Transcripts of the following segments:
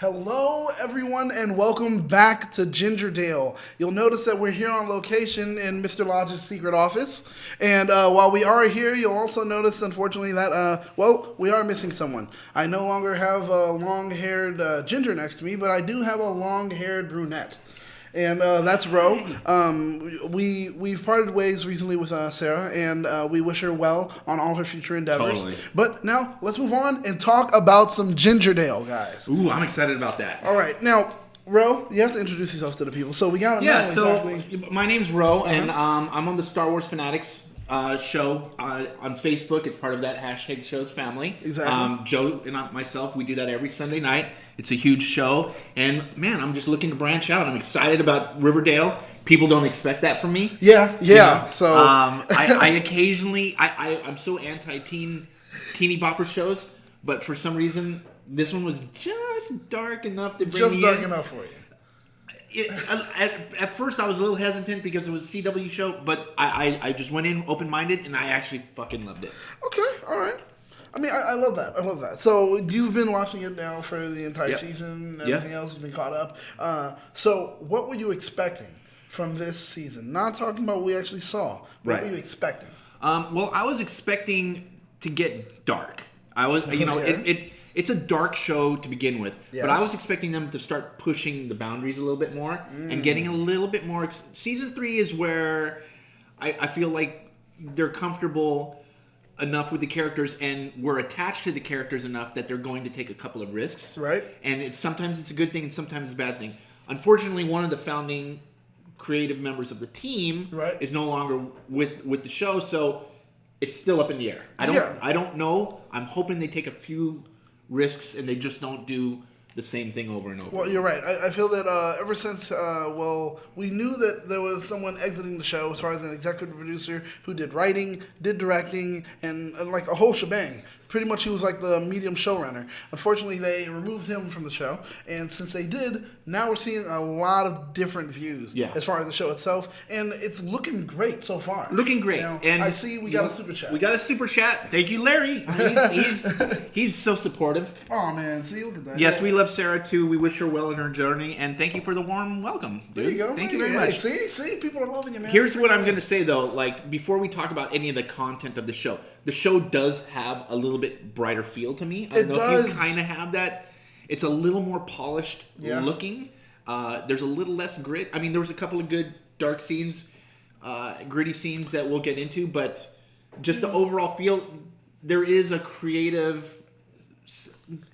Hello, everyone, and welcome back to Gingerdale. You'll notice that we're here on location in Mr. Lodge's secret office. And while we are here, you'll also notice, unfortunately, that, we are missing someone. I no longer have a long-haired ginger next to me, but I do have a long-haired brunette. And that's Ro. We've parted ways recently with Sarah, and we wish her well on all her future endeavors. Totally. But now, let's move on and talk about some Gingerdale, guys. Ooh, I'm excited about that. All right. Now, Ro, you have to introduce yourself to the people. So we got to know exactly. My name's Ro, and I'm on the Star Wars Fanatics show on Facebook. It's part of that hashtag show's family. Exactly. Joe and myself, we do that every Sunday night. It's a huge show, and man, I'm just looking to branch out. I'm excited about Riverdale. People don't expect that from me. Yeah. You know? So I occasionally I'm so anti-teeny bopper shows, but for some reason this one was just dark enough to bring me in. Just dark enough for you. At first, I was a little hesitant because it was a CW show, but I just went in open-minded, and I actually fucking loved it. Okay, all right. I mean, I love that. I love that. So you've been watching it now for the entire season. Everything else has been caught up. So what were you expecting from this season? Not talking about what we actually saw. What were you expecting? Well, I was expecting to get dark. I was, it's a dark show to begin with, but I was expecting them to start pushing the boundaries a little bit more and getting a little bit more. Season 3 is where I feel like they're comfortable enough with the characters and we're attached to the characters enough that they're going to take a couple of risks. Right. And sometimes it's a good thing and sometimes it's a bad thing. Unfortunately, one of the founding creative members of the team is no longer with the show, so it's still up in the air. I don't know. I'm hoping they take a few risks and they just don't do the same thing over and over. Well, you're right. I feel that ever since, we knew that there was someone exiting the show as far as an executive producer who did writing, did directing, and like a whole shebang. Pretty much he was like the medium showrunner. Unfortunately, they removed him from the show. And since they did, now we're seeing a lot of different views as far as the show itself. And it's looking great so far. Looking great. And I see we got a super chat. We got a super chat. Thank you, Larry. He's so supportive. Oh, man. See, look at that. Yes, we love Sarah, too. We wish her well in her journey. And thank you for the warm welcome, dude. There you go. Thank you very much. See? People are loving you, man. Here's what I'm going to say, though. Like, before we talk about any of the content of the show does have a little bit brighter feel to me. I don't know if you kind of have that. It's a little more polished looking. There's a little less grit. I mean, there was a couple of good dark scenes, gritty scenes that we'll get into, but just the overall feel, there is a creative,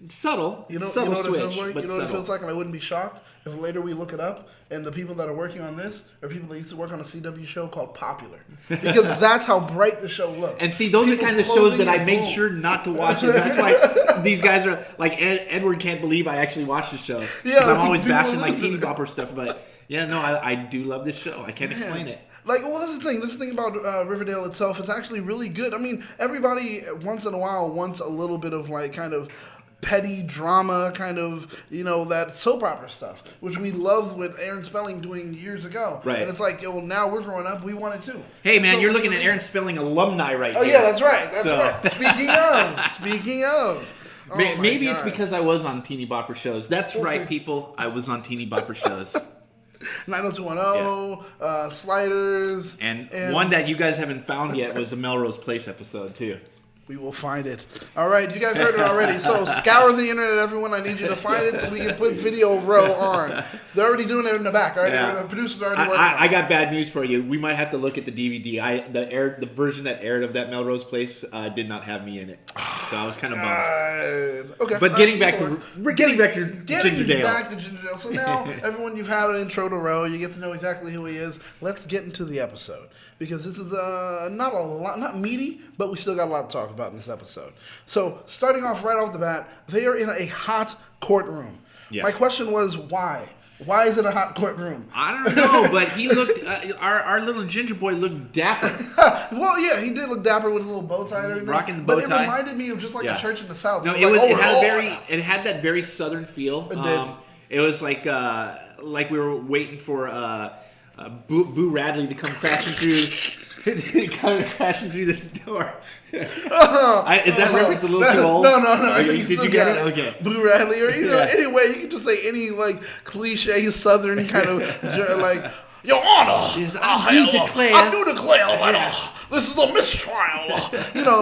subtle what switch, it feels like? But you know what it feels like, and I wouldn't be shocked if later we look it up and the people that are working on this are people that used to work on a CW show called Popular. Because that's how bright the show looks. And see, those are kind of shows that I made sure not to watch. And that's why these guys are like, Edward can't believe I actually watched the show. Yeah, I'm always bashing like teeny bopper stuff, but I do love this show. I can't explain it. Like, well, this is the thing. This is the thing about Riverdale itself. It's actually really good. I mean, everybody once in a while wants a little bit of like kind of petty drama, kind of, that soap opera stuff, which we loved with Aaron Spelling doing years ago. Right. And it's like, now we're growing up, we want it too. Hey, man, you're looking at Aaron Spelling alumni right now. Oh, yeah, that's right. Speaking of. Oh, maybe it's because I was on Teeny Bopper shows. That's right, people. I was on Teeny Bopper shows. 90210, Sliders. And one that you guys haven't found yet was the Melrose Place episode, too. We will find it. All right, you guys heard it already. So scour the internet, everyone. I need you to find it so we can put video of Ro on. They're already doing it in the back. All right, the producers are already working on it. I got bad news for you. We might have to look at the DVD. The version that aired of that Melrose Place did not have me in it, so I was kind of bummed. Okay, but getting back to Gingerdale. So now, everyone, you've had an intro to Ro. You get to know exactly who he is. Let's get into the episode because this is not meaty, but we still got a lot to talk about in this episode. So, starting off right off the bat, they are in a hot courtroom. Yeah. My question was, why? Why is it a hot courtroom? I don't know, but he looked, our little ginger boy looked dapper. Well, yeah, he did look dapper with a little bow tie and everything. Rocking the bow tie. But it reminded me of just like a church in the South. No, it had that very Southern feel. It did. It was like we were waiting for Boo Radley to come crashing through it kind of crashing through the door. Is that reference a little too old? No. I think did you get it? Okay. Blue Radley, or anyway, you can just say any like cliche Southern kind of like, Your Honor, yes, I do declare. This is a mistrial.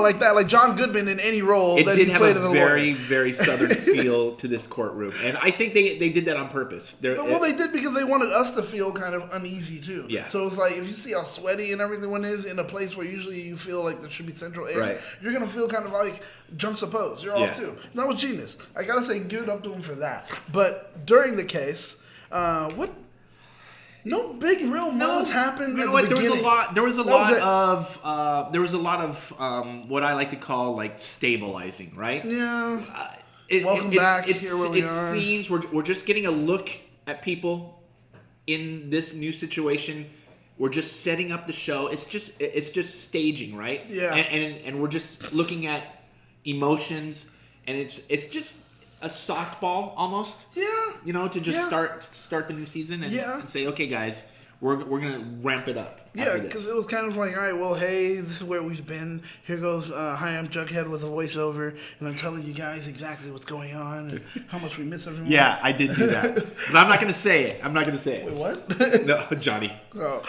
Like that, like John Goodman in any role that he played as a lawyer. It did have a very, very Southern feel to this courtroom, and I think they did that on purpose. They did because they wanted us to feel kind of uneasy too. Yeah. So it's like if you see how sweaty and everyone is in a place where usually you feel like there should be central air, right, you're gonna feel kind of like juxtaposed. You're off too. That was genius. I gotta say, give it up to him for that. But during the case, no big real moments happened. You know what? There was a lot of what I like to call like stabilizing, right? Yeah. Welcome back. Here where we are. It seems we're just getting a look at people in this new situation. We're just setting up the show. It's just staging, right? Yeah. And we're just looking at emotions, and it's just a softball almost. Yeah. To just start the new season and say, okay, guys, we're gonna ramp it up. Yeah, because it was kind of like, all right, well, hey, this is where we've been. Here goes, hi, I'm Jughead with a voiceover, and I'm telling you guys exactly what's going on and how much we miss everyone. Yeah, I did do that, but I'm not gonna say it. Wait, what? No, Johnny. Oh.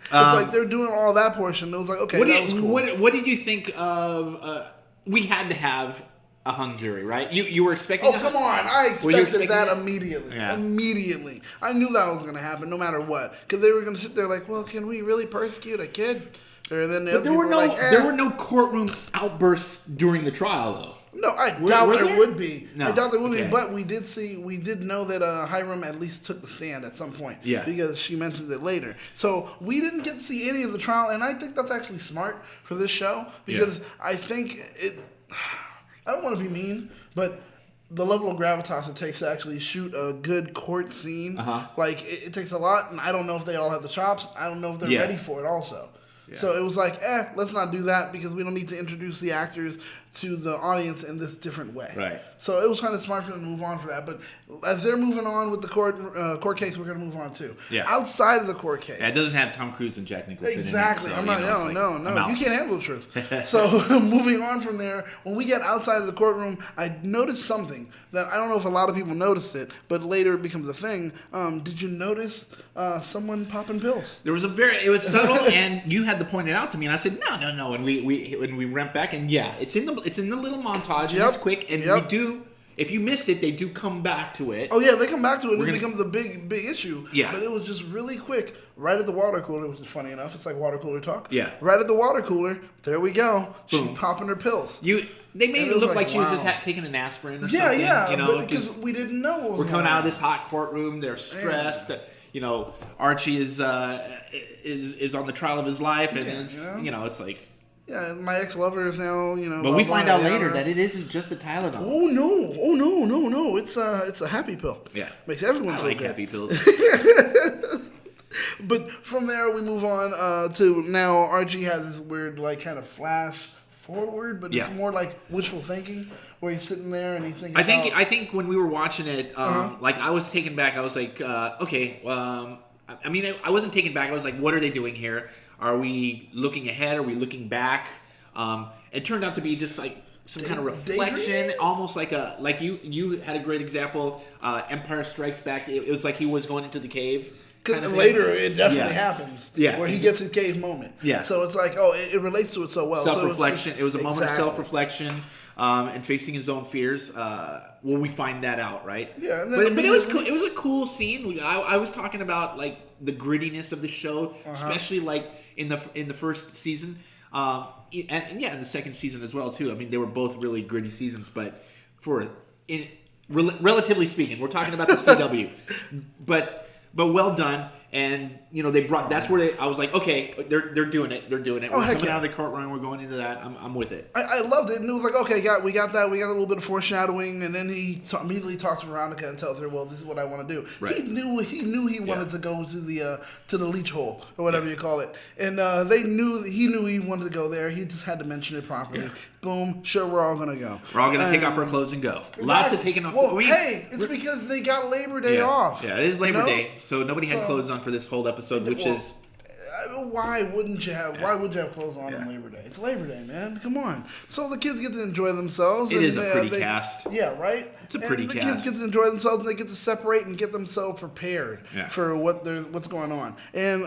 It's like they're doing all that portion. It was like, okay, that was cool. What did you think of? We had to have a hung jury, right? You were expecting. Oh, come on! I expected that immediately. Yeah. Immediately, I knew that was going to happen, no matter what, because they were going to sit there like, "Well, can we really persecute a kid?" Or then there were no courtroom outbursts during the trial, though. No, I doubt there would be. No. I doubt there would be, but we did know that Hiram at least took the stand at some point. Yeah. Because she mentioned it later. So we didn't get to see any of the trial, and I think that's actually smart for this show because I think it. I don't want to be mean, but the level of gravitas it takes to actually shoot a good court scene, like it takes a lot, and I don't know if they all have the chops. I don't know if they're ready for it also. Yeah. So it was like, let's not do that because we don't need to introduce the actors to the audience in this different way. Right. So it was kind of smart for them to move on for that. But as they're moving on with the court case, we're going to move on too. Yeah. Outside of the court case. Yeah, it doesn't have Tom Cruise and Jack Nicholson exactly. in it. So, No. You can't handle the truth. So moving on from there, when we get outside of the courtroom, I noticed something that I don't know if a lot of people noticed it, but later it becomes a thing. Did you notice someone popping pills? It was subtle, and you had to point it out to me, and I said no. And we went back, and it's in the little montage, and it's quick, and we do. If you missed it, they do come back to it. Oh yeah, they come back to it, and it becomes a big issue. Yeah. But it was just really quick, right at the water cooler, which is funny enough. It's like water cooler talk. Yeah. Right at the water cooler, there we go. Boom. She's popping her pills. They made it look like she was just taking an aspirin or something. Yeah, because we didn't know what was we're coming out of this hot courtroom. They're stressed. Archie is on the trial of his life, and it's like. Yeah, my ex-lover is now, But we find out later that it isn't just a Tylenol. Oh no! It's a happy pill. Yeah, makes everyone feel like good. Happy pills. But from there we move on to now Archie has this weird kind of flash forward, but it's more like wishful thinking where he's sitting there and he's thinking. I think when we were watching it, I was taken back. I was like, okay. I wasn't taken back. I was like, what are they doing here? Are we looking ahead? Are we looking back? It turned out to be just like some kind of reflection, almost like you had a great example. Empire Strikes Back. It was like he was going into the cave. Because later it definitely happens. Yeah. Where he gets his cave moment. Yeah. So it's like, it relates to it so well. Self-reflection. It was a moment of self-reflection and facing his own fears. We find that out, right? Yeah. But it was cool. It was a cool scene. I was talking about like the grittiness of the show, especially like in the first season, and in the second season as well too. I mean, they were both really gritty seasons, but relatively speaking, we're talking about the CW, but well done. And they brought. That's where I was like, okay, they're doing it. They're doing it. We're coming out of the courtroom. We're going into that. I'm with it. I loved it, and it was like, okay, we got that. We got a little bit of foreshadowing, and then he immediately talks to Veronica and tells her, well, this is what I want to do. Right. He knew he wanted to go to the leech hole or whatever you call it, and he knew he wanted to go there. He just had to mention it properly. Yeah. Boom. Sure, we're all gonna go. We're all gonna take off our clothes and go. Exactly. Lots of taking off. Well, it's because they got Labor Day off. Yeah, it is Labor Day, so nobody had clothes on for this whole episode, which is Why wouldn't you have? Why would you have clothes on Labor Day? It's Labor Day, man. Come on. So the kids get to enjoy themselves. It is a pretty cast. Yeah, right. It's a pretty cast. The kids get to enjoy themselves, and they get to separate and get themselves prepared for what's going on. And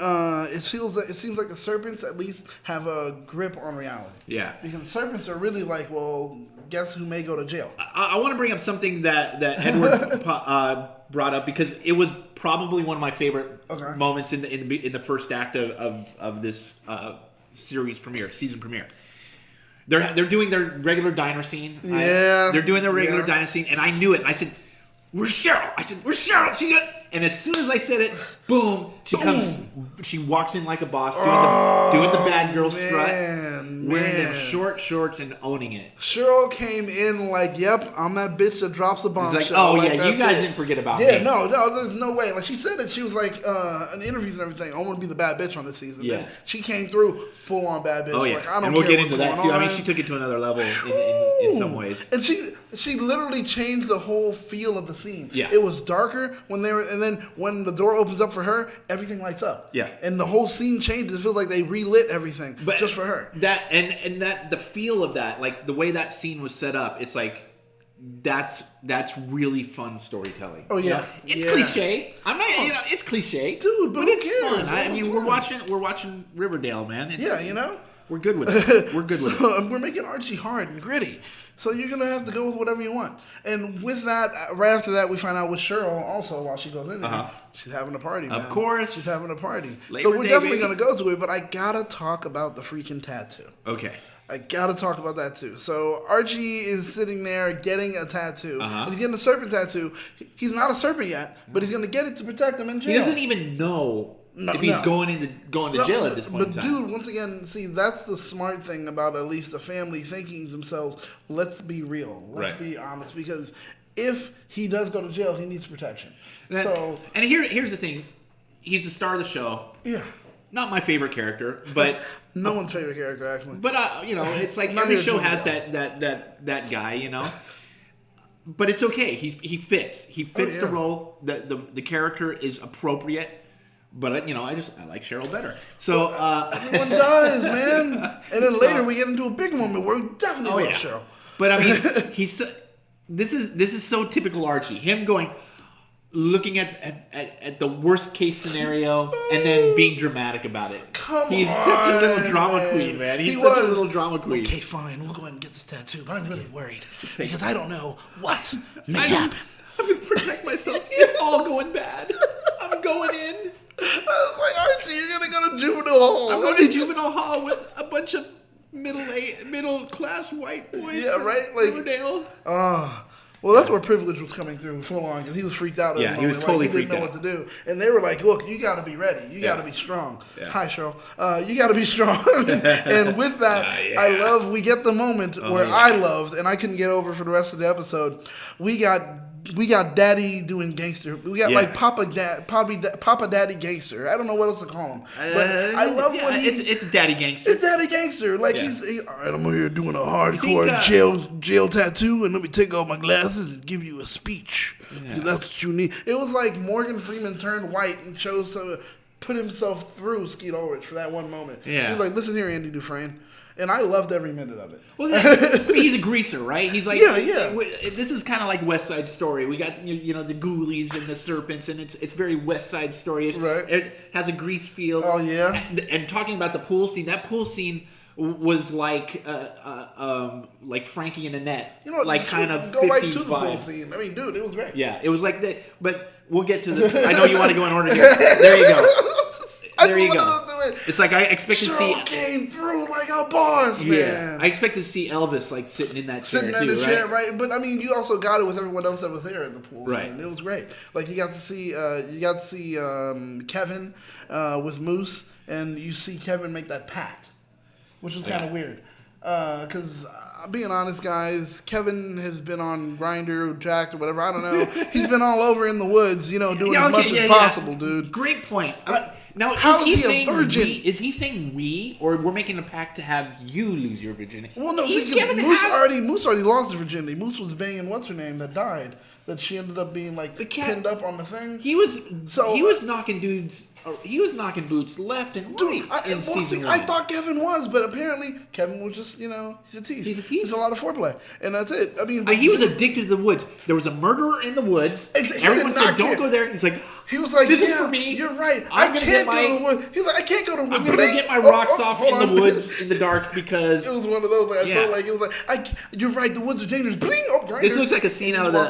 it seems like the serpents at least have a grip on reality. Yeah. Because the serpents are really like, well, guess who may go to jail? I want to bring up something that Edward brought up, because it was probably one of my favorite moments in the first act of this season premiere. They're doing their regular diner scene. They're doing their regular diner scene, and I knew it. I said, "Where's Cheryl?" Where's Cheryl? And as soon as I said it, boom, she walks in like a boss, doing the bad girl strut, wearing them short shorts and owning it. Cheryl came in like, yep, I'm that bitch that drops a bombshell. It's like, oh yeah, you guys didn't forget about me. Yeah, no, there's no way. Like she said it, she was like, in interviews and everything, I want to be the bad bitch on this season. Yeah. Then she came through full on bad bitch. Oh yeah, like, I don't and we'll care get into that too. On. I mean, she took it to another level in some ways. And she literally changed the whole feel of the scene. Yeah. It was darker when they were, and then when the door opens up for her, everything lights up. Yeah. And the whole scene changes. It feels like they relit everything just for her. That and that the feel of that, like the way that scene was set up, it's like that's really fun storytelling. Oh yeah. It's cliche. I'm not it's cliche. Dude, but it's fun. I mean, we're watching Riverdale, man. We're good with it. We're good with it. We're making Archie hard and gritty. So you're going to have to go with whatever you want. And with that, right after that, we find out with Cheryl also while she goes in there. She's having a party, man. Of course. She's having a party. So we're definitely going to go to it, but I got to talk about the freaking tattoo. Okay. I got to talk about that too. So Archie is sitting there getting a tattoo. And he's getting a serpent tattoo. He's not a serpent yet, but he's going to get it to protect him in jail. He doesn't even know if he's going to jail at this point in time. But dude, once again, see, that's the smart thing about at least the family thinking to themselves, let's be real. Let's be honest. Because if he does go to jail, he needs protection. And here's the thing. He's the star of the show. Yeah. Not my favorite character, but... no one's favorite character, actually. But, it's like every show has that guy, But it's okay. He fits. He fits the role. The character is appropriate. But I like Cheryl better. So everyone does, man. And then later we get into a big moment where we definitely love Cheryl. But I mean, this is so typical Archie. Him looking at the worst case scenario and then being dramatic about it. He's such a little drama queen, man. He's such a little drama queen. Okay, fine. We'll go ahead and get this tattoo. But I'm really worried because I don't know what may happen. I'm going to protect myself. It's all going bad. I'm going in. I was like, Archie, you're gonna go to juvenile hall. I'm going to juvenile hall with a bunch of middle class white boys. Yeah, right. Like Riverdale. Well, that's where privilege was coming through full on because he was freaked out. He was totally freaked out. He didn't know what to do, and they were like, "Look, you got to be ready. You got to be strong." Yeah. Hi, Cheryl. You got to be strong. And with that, I love. We get the moment where I loved, and I couldn't get over for the rest of the episode. We got Daddy doing gangster. We got like Papa Daddy gangster. I don't know what else to call him. But I love when it's Daddy gangster. It's Daddy gangster. Like he's all right. I'm here doing a hardcore jail tattoo, and let me take off my glasses and give you a speech. Yeah. That's what you need. It was like Morgan Freeman turned white and chose to put himself through Skeet Ulrich for that one moment. Yeah. He was like, "Listen here, Andy Dufresne." And I loved every minute of it. Well, I mean, he's a greaser, right? He's like, this is kind of like West Side Story. We got the ghoulies and the serpents, and it's very West Side Story. It has a grease feel. Oh yeah. And talking about the pool scene, that pool scene was like Frankie and Annette, like kind of go 50s right to the vibe. Pool scene. I mean, dude, it was great. Yeah, it was like that. But we'll get to the. I know you want to go in order here. There you go. There you go. It's like I expect to see. Cheryl came through like a boss, man. Yeah, I expect to see Elvis like sitting in that chair in the chair, right? But I mean, you also got it with everyone else that was there at the pool, right? And it was great. Like you got to see Kevin with Moose, and you see Kevin make that pact, which was kind of weird. Because being honest, guys, Kevin has been on Grindr, Jacked, or whatever. I don't know. He's been all over in the woods, doing as much as possible, dude. Great point. Now, how is he a virgin? Is he saying we, or we're making a pact to have you lose your virginity? Well, no, Moose already lost his virginity. Moose was banging what's her name that died. That she ended up being pinned up on the thing. He was knocking dudes knocking boots left and right in season 1. I thought Kevin was, but apparently Kevin was just, he's a tease. He's a tease. He's a lot of foreplay, and that's it. I mean, he was addicted to the woods. There was a murderer in the woods. Everyone said, "Don't go there." He's like, he was like, "This is for me. You're right. I can't go to the woods." He's like, "I can't go to the woods. I'm gonna get my rocks off in the woods in the dark because it was one of those. I felt like it was like, you're right. The woods are dangerous. Bling! This looks like a scene out of the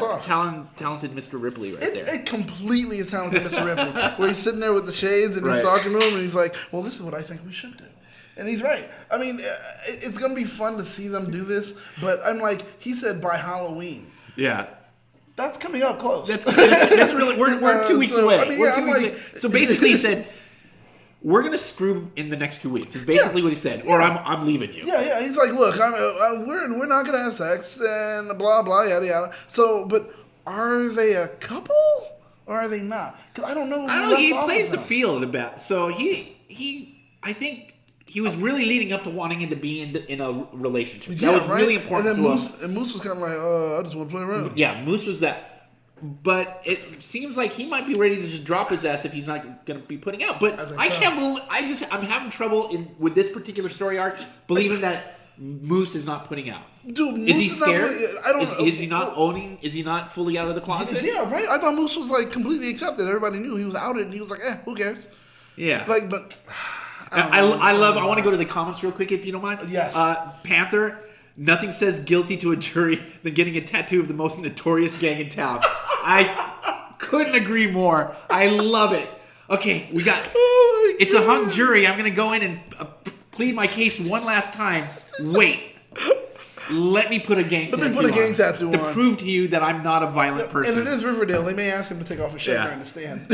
talented Mr. Ripley there. It completely is talented Mr. Ripley, where he's sitting there with the shades and he's talking to him, and he's like, "Well, this is what I think we should do." And he's right. I mean, it's going to be fun to see them do this, but I'm like, he said by Halloween. Yeah. That's coming up close. That's really, we're 2 weeks away. I mean, we're 2 weeks away. So basically he said, we're going to screw in the next 2 weeks. Is basically what he said. Or I'm leaving you. Yeah. He's like, look, we're not going to have sex and blah, blah, yada, yada. So, but are they a couple or are they not? Because I don't know. He plays the field a bit. So I think he was really leading up to wanting him to be in a relationship. That was really important to him. And Moose was kind of like, I just want to play around. Yeah, Moose was that. But it seems like he might be ready to just drop his ass if he's not going to be putting out. But I can't believe, I'm having trouble with this particular story arc believing that Moose is not putting out. Dude, Moose is he scared? I don't know. Is he not owning? Is he not fully out of the closet? Yeah, right. I thought Moose was like completely accepted. Everybody knew he was outed, and he was like, who cares? Yeah. Like, but I want to go to the comments real quick if you don't mind. Yes. Panther, nothing says guilty to a jury than getting a tattoo of the most notorious gang in town. I couldn't agree more. I love it. Okay, we got. It's a hung jury. I'm gonna go in and plead my case one last time. Wait. Let me put a gang tattoo on. To prove to you that I'm not a violent person. And it is Riverdale. They may ask him to take off his shirt during the stand.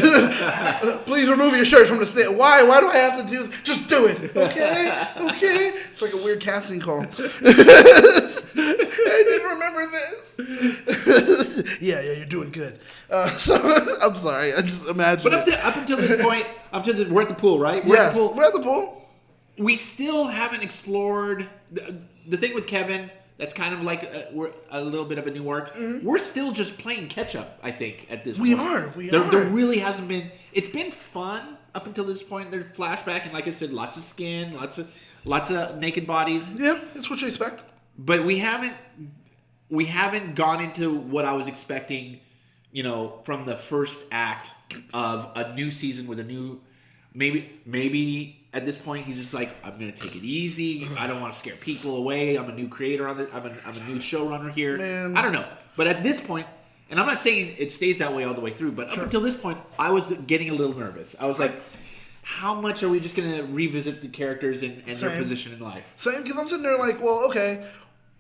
Please remove your shirt from the stand. Why? Why do I have to do this? Just do it. Okay? It's like a weird casting call. I didn't remember this. Yeah, you're doing good. So I'm sorry. I just imagine. But up until this point, we're at the pool, right? We're at the pool. We still haven't explored the thing with Kevin. That's kind of like we're a little bit of a new arc. Mm-hmm. We're still just playing catch up, I think, at this point. We are. There really hasn't been. It's been fun up until this point. There's flashback, and like I said, lots of skin, lots of naked bodies. Yeah, that's what you expect. But we haven't gone into what I was expecting, from the first act of a new season with a new. Maybe at this point he's just like, I'm gonna take it easy. I don't want to scare people away. I'm a new creator I'm a new showrunner here. Man. I don't know. But at this point, and I'm not saying it stays that way all the way through, but up until this point, I was getting a little nervous. I was like, how much are we just gonna revisit the characters and their position in life? Same, because I'm sitting there like, well, okay.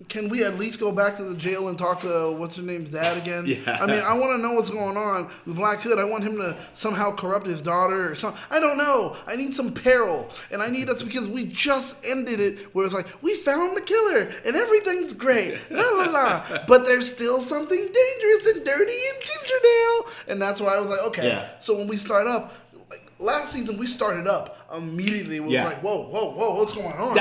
Can we at least go back to the jail and talk to what's her name's dad again? Yeah. I mean, I want to know what's going on with Black Hood. I want him to somehow corrupt his daughter or something. I don't know. I need some peril, and I need us because we just ended it where it's like we found the killer and everything's great, la la la. But there's still something dangerous and dirty in Gingerdale, and that's why I was like, okay. Yeah. So when we start up. Last season, we started up immediately. We was like, whoa, what's going on?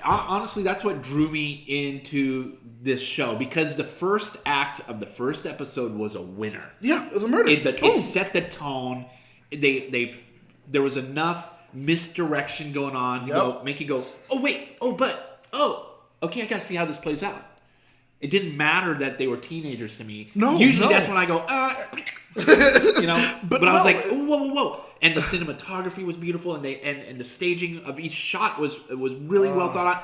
Honestly, that's what drew me into this show. Because the first act of the first episode was a winner. Yeah, it was a murder. It set the tone. There was enough misdirection going on to make you go, oh, wait, okay, I got to see how this plays out. It didn't matter that they were teenagers to me. Usually that's when I go, But I was like, whoa. And the cinematography was beautiful, and the staging of each shot was really well thought out.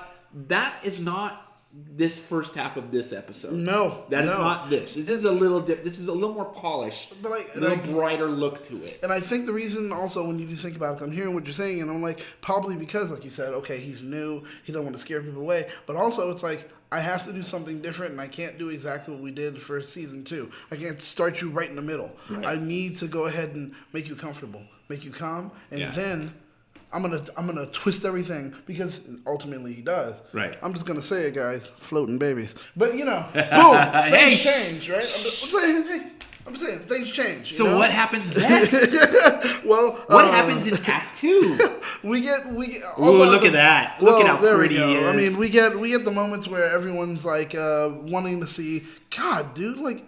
That is not this first half of this episode. No, that is not this. This is a little more polished, a little brighter look to it. And I think the reason also when you do think about it, I'm hearing what you're saying, and I'm like, probably because, like you said, okay, he's new, he don't want to scare people away, but also it's like, I have to do something different, and I can't do exactly what we did for season 2. I can't start you right in the middle. Right. I need to go ahead and make you comfortable, make you calm, and then I'm gonna twist everything because ultimately he does. Right. I'm just gonna say it, guys. Floating babies, but boom, things change, right? I'm saying things change. So what happens next? Well, what happens in Act 2? we get. Ooh, look at that! Look at how pretty he is. I mean, we get the moments where everyone's like wanting to see. God, dude, like,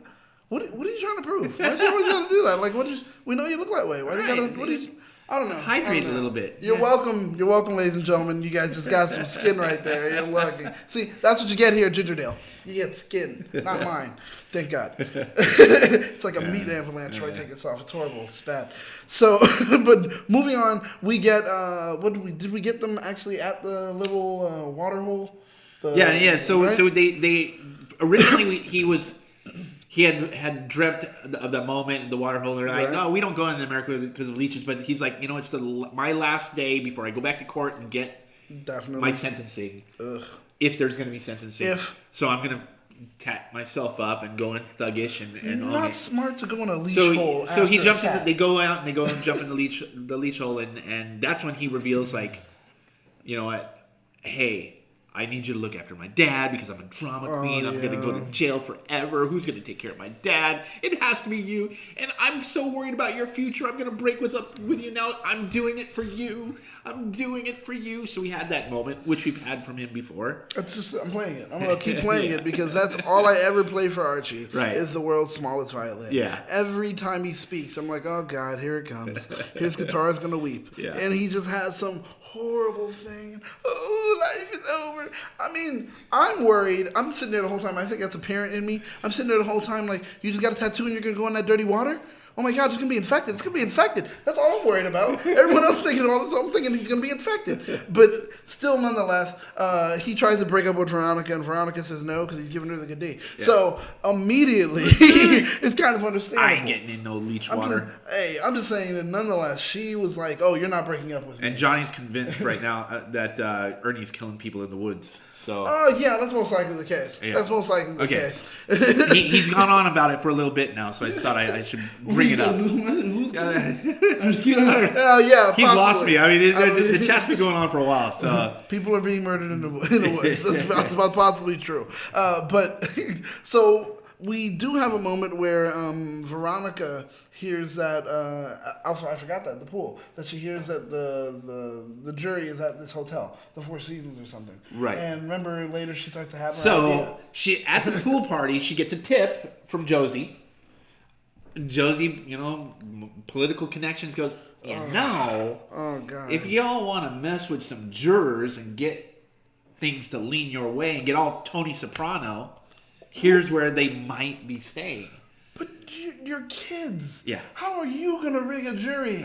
what are you trying to prove? Why does everyone got to do that? Like, we know you look that way. Why do you got to? I don't know. Hydrate a little bit. You're welcome. You're welcome, ladies and gentlemen. You guys just got some skin right there. You're welcome. See, that's what you get here at Gingerdale. You get skin, not mine. Thank God. It's like a meat avalanche if I take this off. It's horrible. It's bad. So, but moving on, we get what did we get them actually at the little water hole? Yeah. So right? so they originally he had dreamt of the moment in the water hole. They're like, no, we don't go in America because of leeches. But he's like, it's my last day before I go back to court and get my sentencing. Ugh. If there's going to be sentencing. So I'm going to tat myself up and go in thuggish and not smart to go in a leech hole. So he jumps in. They go out and they go and jump in the leech hole, and that's when he reveals, like, you know what? Hey, I need you to look after my dad because I'm a drama queen. I'm going to go to jail forever. Who's going to take care of my dad? It has to be you. And I'm so worried about your future. I'm going to break up with you now. I'm doing it for you. I'm doing it for you. So we had that moment, which we've had from him before. I'm playing it. I'm going to keep playing it because that's all I ever play for Archie is the world's smallest violin. Yeah. Every time he speaks, I'm like, oh, God, here it comes. His guitar is going to weep. Yeah. And he just has some horrible thing. Oh, life is over. I mean, I'm worried. I'm sitting there the whole time. I think that's a parent in me. I'm sitting there the whole time like, you just got a tattoo and you're going to go in that dirty water? Oh my God, it's going to be infected. It's going to be infected. That's all I'm worried about. Everyone else thinking all this, I'm thinking he's going to be infected. But still, nonetheless, he tries to break up with Veronica, and Veronica says no because he's giving her the good D. Yeah. So immediately, it's kind of understandable. I ain't getting in no leech water. I'm just saying that nonetheless, she was like, oh, you're not breaking up with me. And Johnny's convinced right now that Ernie's killing people in the woods. So. Yeah, that's most likely the case. Yeah. That's most likely the case. He's gone on about it for a little bit now, so I thought I should bring it up. Yeah, he's lost me. I mean, the chat's been going on for a while. So people are being murdered in the woods. That's about possibly true. But so we do have a moment where Veronica hears that also I forgot that the pool that she hears that the jury is at this hotel, the Four Seasons or something. Right. And remember later she starts to have her idea. She at the pool party she gets a tip from Josie. Josie, political connections goes. Oh God. If y'all want to mess with some jurors and get things to lean your way and get all Tony Soprano, here's where they might be staying. But you're kids. Yeah. How are you gonna rig a jury?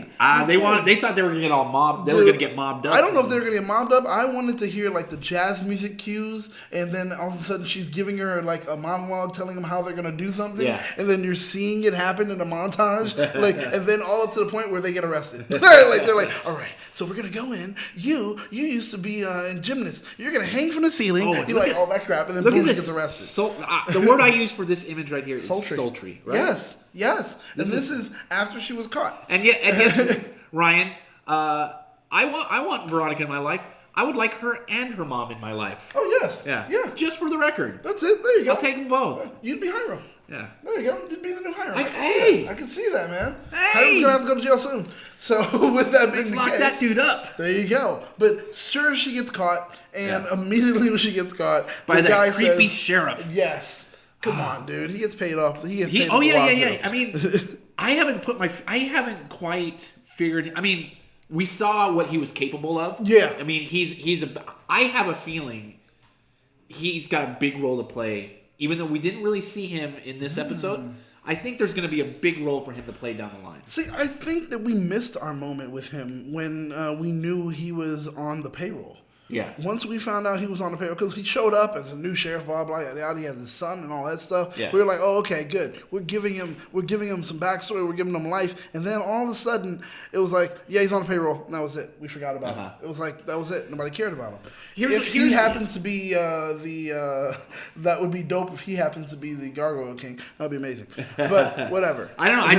They thought they were gonna get all mobbed. They were gonna get mobbed up. I don't know if they were gonna get mobbed up. I wanted to hear like the jazz music cues, and then all of a sudden she's giving her like a monologue, telling them how they're gonna do something. Yeah. And then you're seeing it happen in a montage, and then all up to the point where they get arrested. Like they're like, all right, so we're gonna go in. You used to be in gymnast. You're gonna hang from the ceiling. All that crap, and then boom, he gets arrested. So the word I use for this image right here is sultry. Right? Yes. This is after she was caught. And yes, Ryan, I want Veronica in my life. I would like her and her mom in my life. Oh, yes. Yeah. Just for the record. That's it. There you go. I'll take them both. You'd be Hiram. Yeah. There you go. You'd be the new Hiram. I can see that, man. Hey. Hiram's going to have to go to jail soon. So with that being the case. Lock that dude up. There you go. But sure, she gets caught. And immediately when she gets caught. By the that guy creepy says, sheriff. Yes. Come on, dude. He gets paid off. Yeah. I mean, I haven't quite figured. I mean, we saw what he was capable of. Yeah. I mean, I have a feeling he's got a big role to play. Even though we didn't really see him in this episode, I think there's going to be a big role for him to play down the line. See, I think that we missed our moment with him when we knew he was on the payroll. Yeah. Once we found out he was on the payroll, because he showed up as a new sheriff, blah blah blah. He has his son and all that stuff. Yeah. We were like, oh, okay, good. We're giving him some backstory. We're giving him life. And then all of a sudden, it was like, yeah, he's on the payroll. And that was it. We forgot about him. It was like that was it. Nobody cared about him. If he happens to be that would be dope. If he happens to be the Gargoyle King, that'd be amazing. But whatever. I don't know. I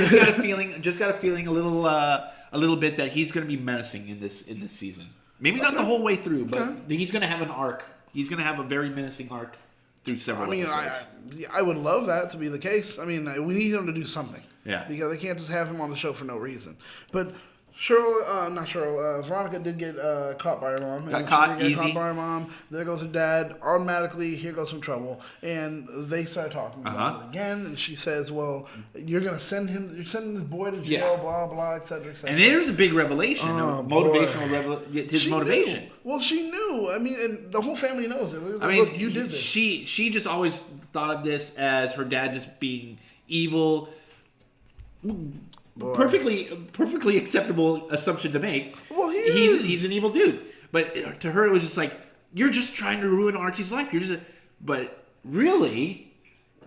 just got a feeling, a little bit that he's going to be menacing in this season. Maybe not the whole way through, but he's going to have an arc. He's going to have a very menacing arc through several episodes. I would love that to be the case. I mean, we need him to do something. Yeah. Because they can't just have him on the show for no reason. But Veronica did get caught by her mom. Got caught easy. Caught by her mom. There goes her dad. Automatically, here goes some trouble. And they start talking about it again. And she says, well, you're sending this boy to jail, blah, blah, et cetera, et cetera. And there's a big revelation, his motivation. Knew. Well, she knew. I mean, and the whole family knows it. Look, you did this. She just always thought of this as her dad just being evil. Boy. Perfectly acceptable assumption to make. Well, he's an evil dude. But to her, it was just like, you're just trying to ruin Archie's life. But really,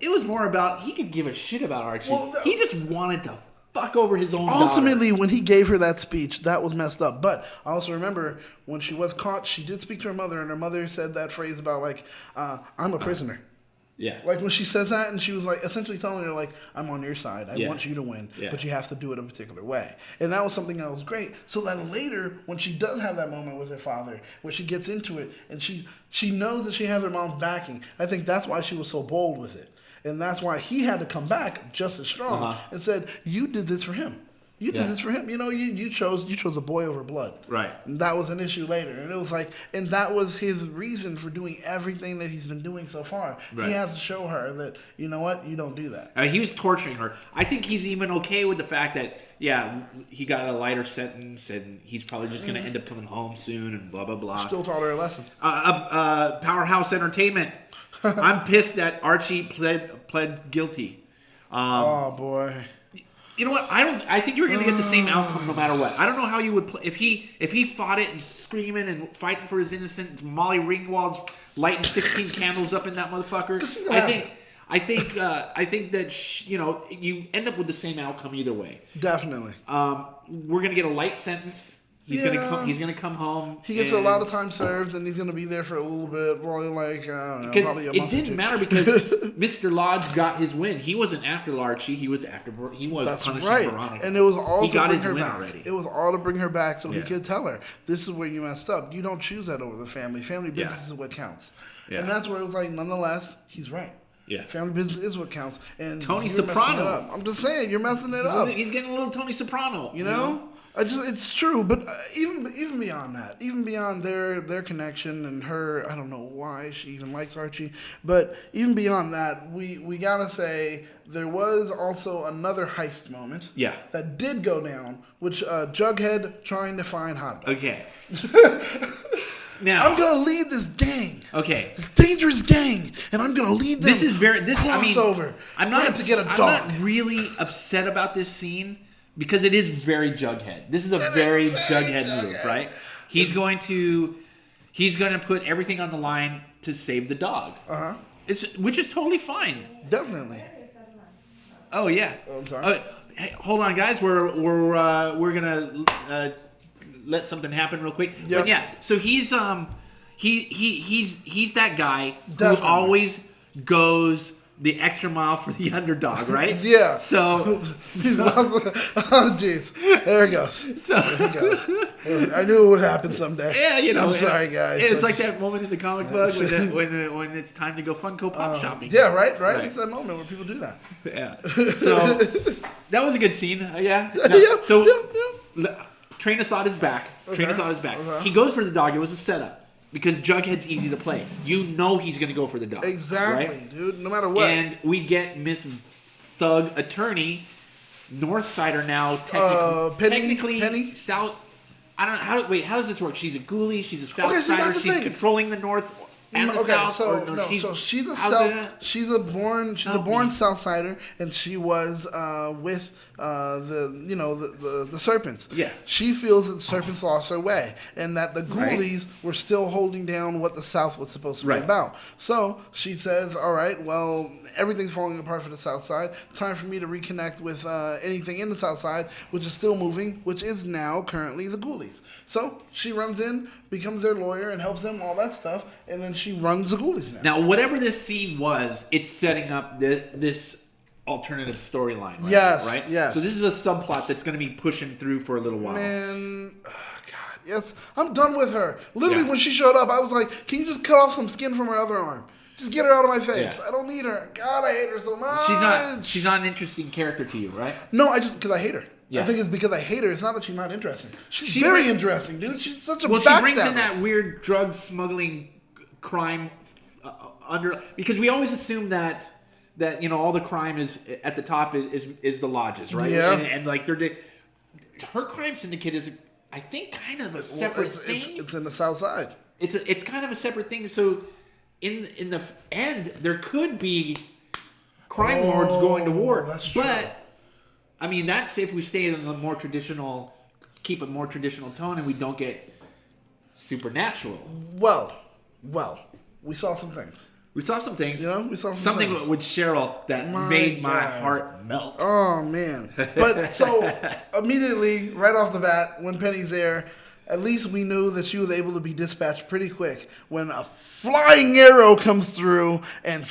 it was more about he could give a shit about Archie. Well, he just wanted to fuck over his own ultimately, daughter. When he gave her that speech, that was messed up. But I also remember when she was caught, she did speak to her mother, and her mother said that phrase about like, "I'm a prisoner." Yeah. Like when she says that, and she was like essentially telling her like, I'm on your side. I want you to win, but you have to do it a particular way. And that was something that was great. So then later, when she does have that moment with her father, where she gets into it, and she knows that she has her mom's backing. I think that's why she was so bold with it. And that's why he had to come back just as strong and said, you did this for him. You did this for him. You know, you chose a boy over blood. Right. And that was an issue later. And it was like, and that was his reason for doing everything that he's been doing so far. Right. He has to show her that, you know what, you don't do that. He was torturing her. I think he's even okay with the fact that, he got a lighter sentence and he's probably just going to end up coming home soon and blah, blah, blah. Still taught her a lesson. Powerhouse Entertainment. I'm pissed that Archie pled guilty. Oh, boy. You know what? I think you're going to get the same outcome no matter what. I don't know how you would play if he fought it and screaming and fighting for his innocence. Molly Ringwald's lighting 16 candles up in that motherfucker. I think that you end up with the same outcome either way. Definitely. We're going to get a light sentence. He's gonna come home. He gets a lot of time served, and he's gonna be there for a little bit. Probably like I don't know, probably a month. It didn't matter because Mr. Lodge got his win. He wasn't after Archie. He was punishing Veronica. And it was all he to got bring his her win back. Already. It was all to bring her back, so he could tell her, "This is where you messed up. You don't choose that over the family. Family business is what counts." Yeah. And that's where it was like, nonetheless, he's right. Yeah. Family business is what counts. And Tony Soprano. I'm just saying, you're messing it up. He's getting a little Tony Soprano. You know? It's true, but even beyond that, even beyond their connection and her, I don't know why she even likes Archie, but even beyond that, we gotta say there was also another heist moment. Yeah. That did go down, which Jughead trying to find hot dog. Okay. Now I'm gonna lead this gang. Okay. This dangerous gang, and I'm gonna lead them. Crossover. I'm not really upset about this scene. Because it is very Jughead. This is a very Jughead move, right? He's going to put everything on the line to save the dog. Which is totally fine. Definitely. Oh yeah. Oh, I'm sorry. Hey, hold on, guys. We're gonna let something happen real quick. Yep. But yeah. So he's that guy who always goes the extra mile for the underdog, right? Yeah. So, oh jeez, there it goes. There it goes. I knew it would happen someday. Yeah, I'm sorry, guys. It's like that moment in the comic book when it's time to go Funko Pop shopping. Yeah, right. It's that moment where people do that. Yeah. So that was a good scene. Yeah. Train of thought is back. He goes for the dog. It was a setup. Because Jughead's easy to play. You know he's going to go for the dog. Exactly, right? Dude. No matter what. And we get Miss Thug Attorney, Northsider now, technically Penny? South. I don't know. How does this work? She's a ghoulie. She's a Southsider. She's controlling the North and the South. So she's a South. She's a born Southsider, and she was with the Serpents. Yeah. She feels that the Serpents lost their way, and that the Ghoulies were still holding down what the South was supposed to be about. So she says, "All right, well, everything's falling apart for the South Side. Time for me to reconnect with anything in the South Side, which is still moving, which is now currently the Ghoulies." So she runs in, becomes their lawyer, and helps them all that stuff, and then she runs the Ghoulies now. Now, whatever this scene was, it's setting up this alternative storyline. Right? Yes. So this is a subplot that's going to be pushing through for a little while. Man, God, yes. I'm done with her. Literally, when she showed up, I was like, can you just cut off some skin from her other arm? Just get her out of my face. Yeah. I don't need her. God, I hate her so much. She's not an interesting character to you, right? No, because I hate her. Yeah. I think it's because I hate her. It's not that she's not interesting. She's very interesting, dude. She's such a she brings in that weird drug smuggling crime because we always assume that all the crime is at the top is the lodges, right? Yeah. And like her crime syndicate is, I think, kind of a separate thing. It's in the South Side. It's kind of a separate thing. So in the end, there could be crime lords going to war. That's true. But I mean, that's if we stay in keep a more traditional tone, and we don't get supernatural. Well, we saw some things. We saw some things. You know, we saw something things. with Cheryl that made my heart melt. Oh man! But so immediately, right off the bat, when Penny's there, at least we knew that she was able to be dispatched pretty quick when a flying arrow comes through and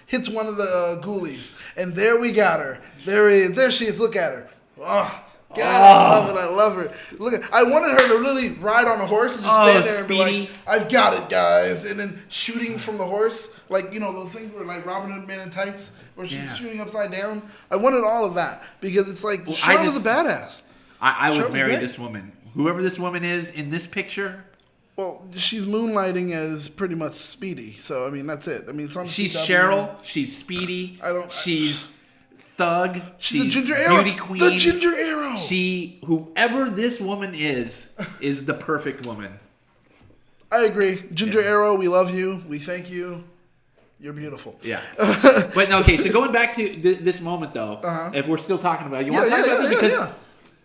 hits one of the ghoulies, and there we got her. There she is. Look at her. Oh. God, I love her. Look, I wanted her to really ride on a horse and just stand there and be like, "I've got it, guys," and then shooting from the horse, like those things where like Robin Hood Man in Tights, where she's shooting upside down. I wanted all of that because it's like Cheryl was a badass. I would marry this woman, whoever this woman is in this picture. Well, she's moonlighting as pretty much Speedy, so I mean that's it. I mean, it's on she's Cheryl, she's Speedy, she's Thug. She's the Ginger Arrow. Beauty Queen. The Ginger Arrow. Whoever this woman is the perfect woman. I agree. Ginger Arrow, we love you. We thank you. You're beautiful. Yeah. But okay, so going back to this moment though, if we're still talking about it, you want to talk about this? Because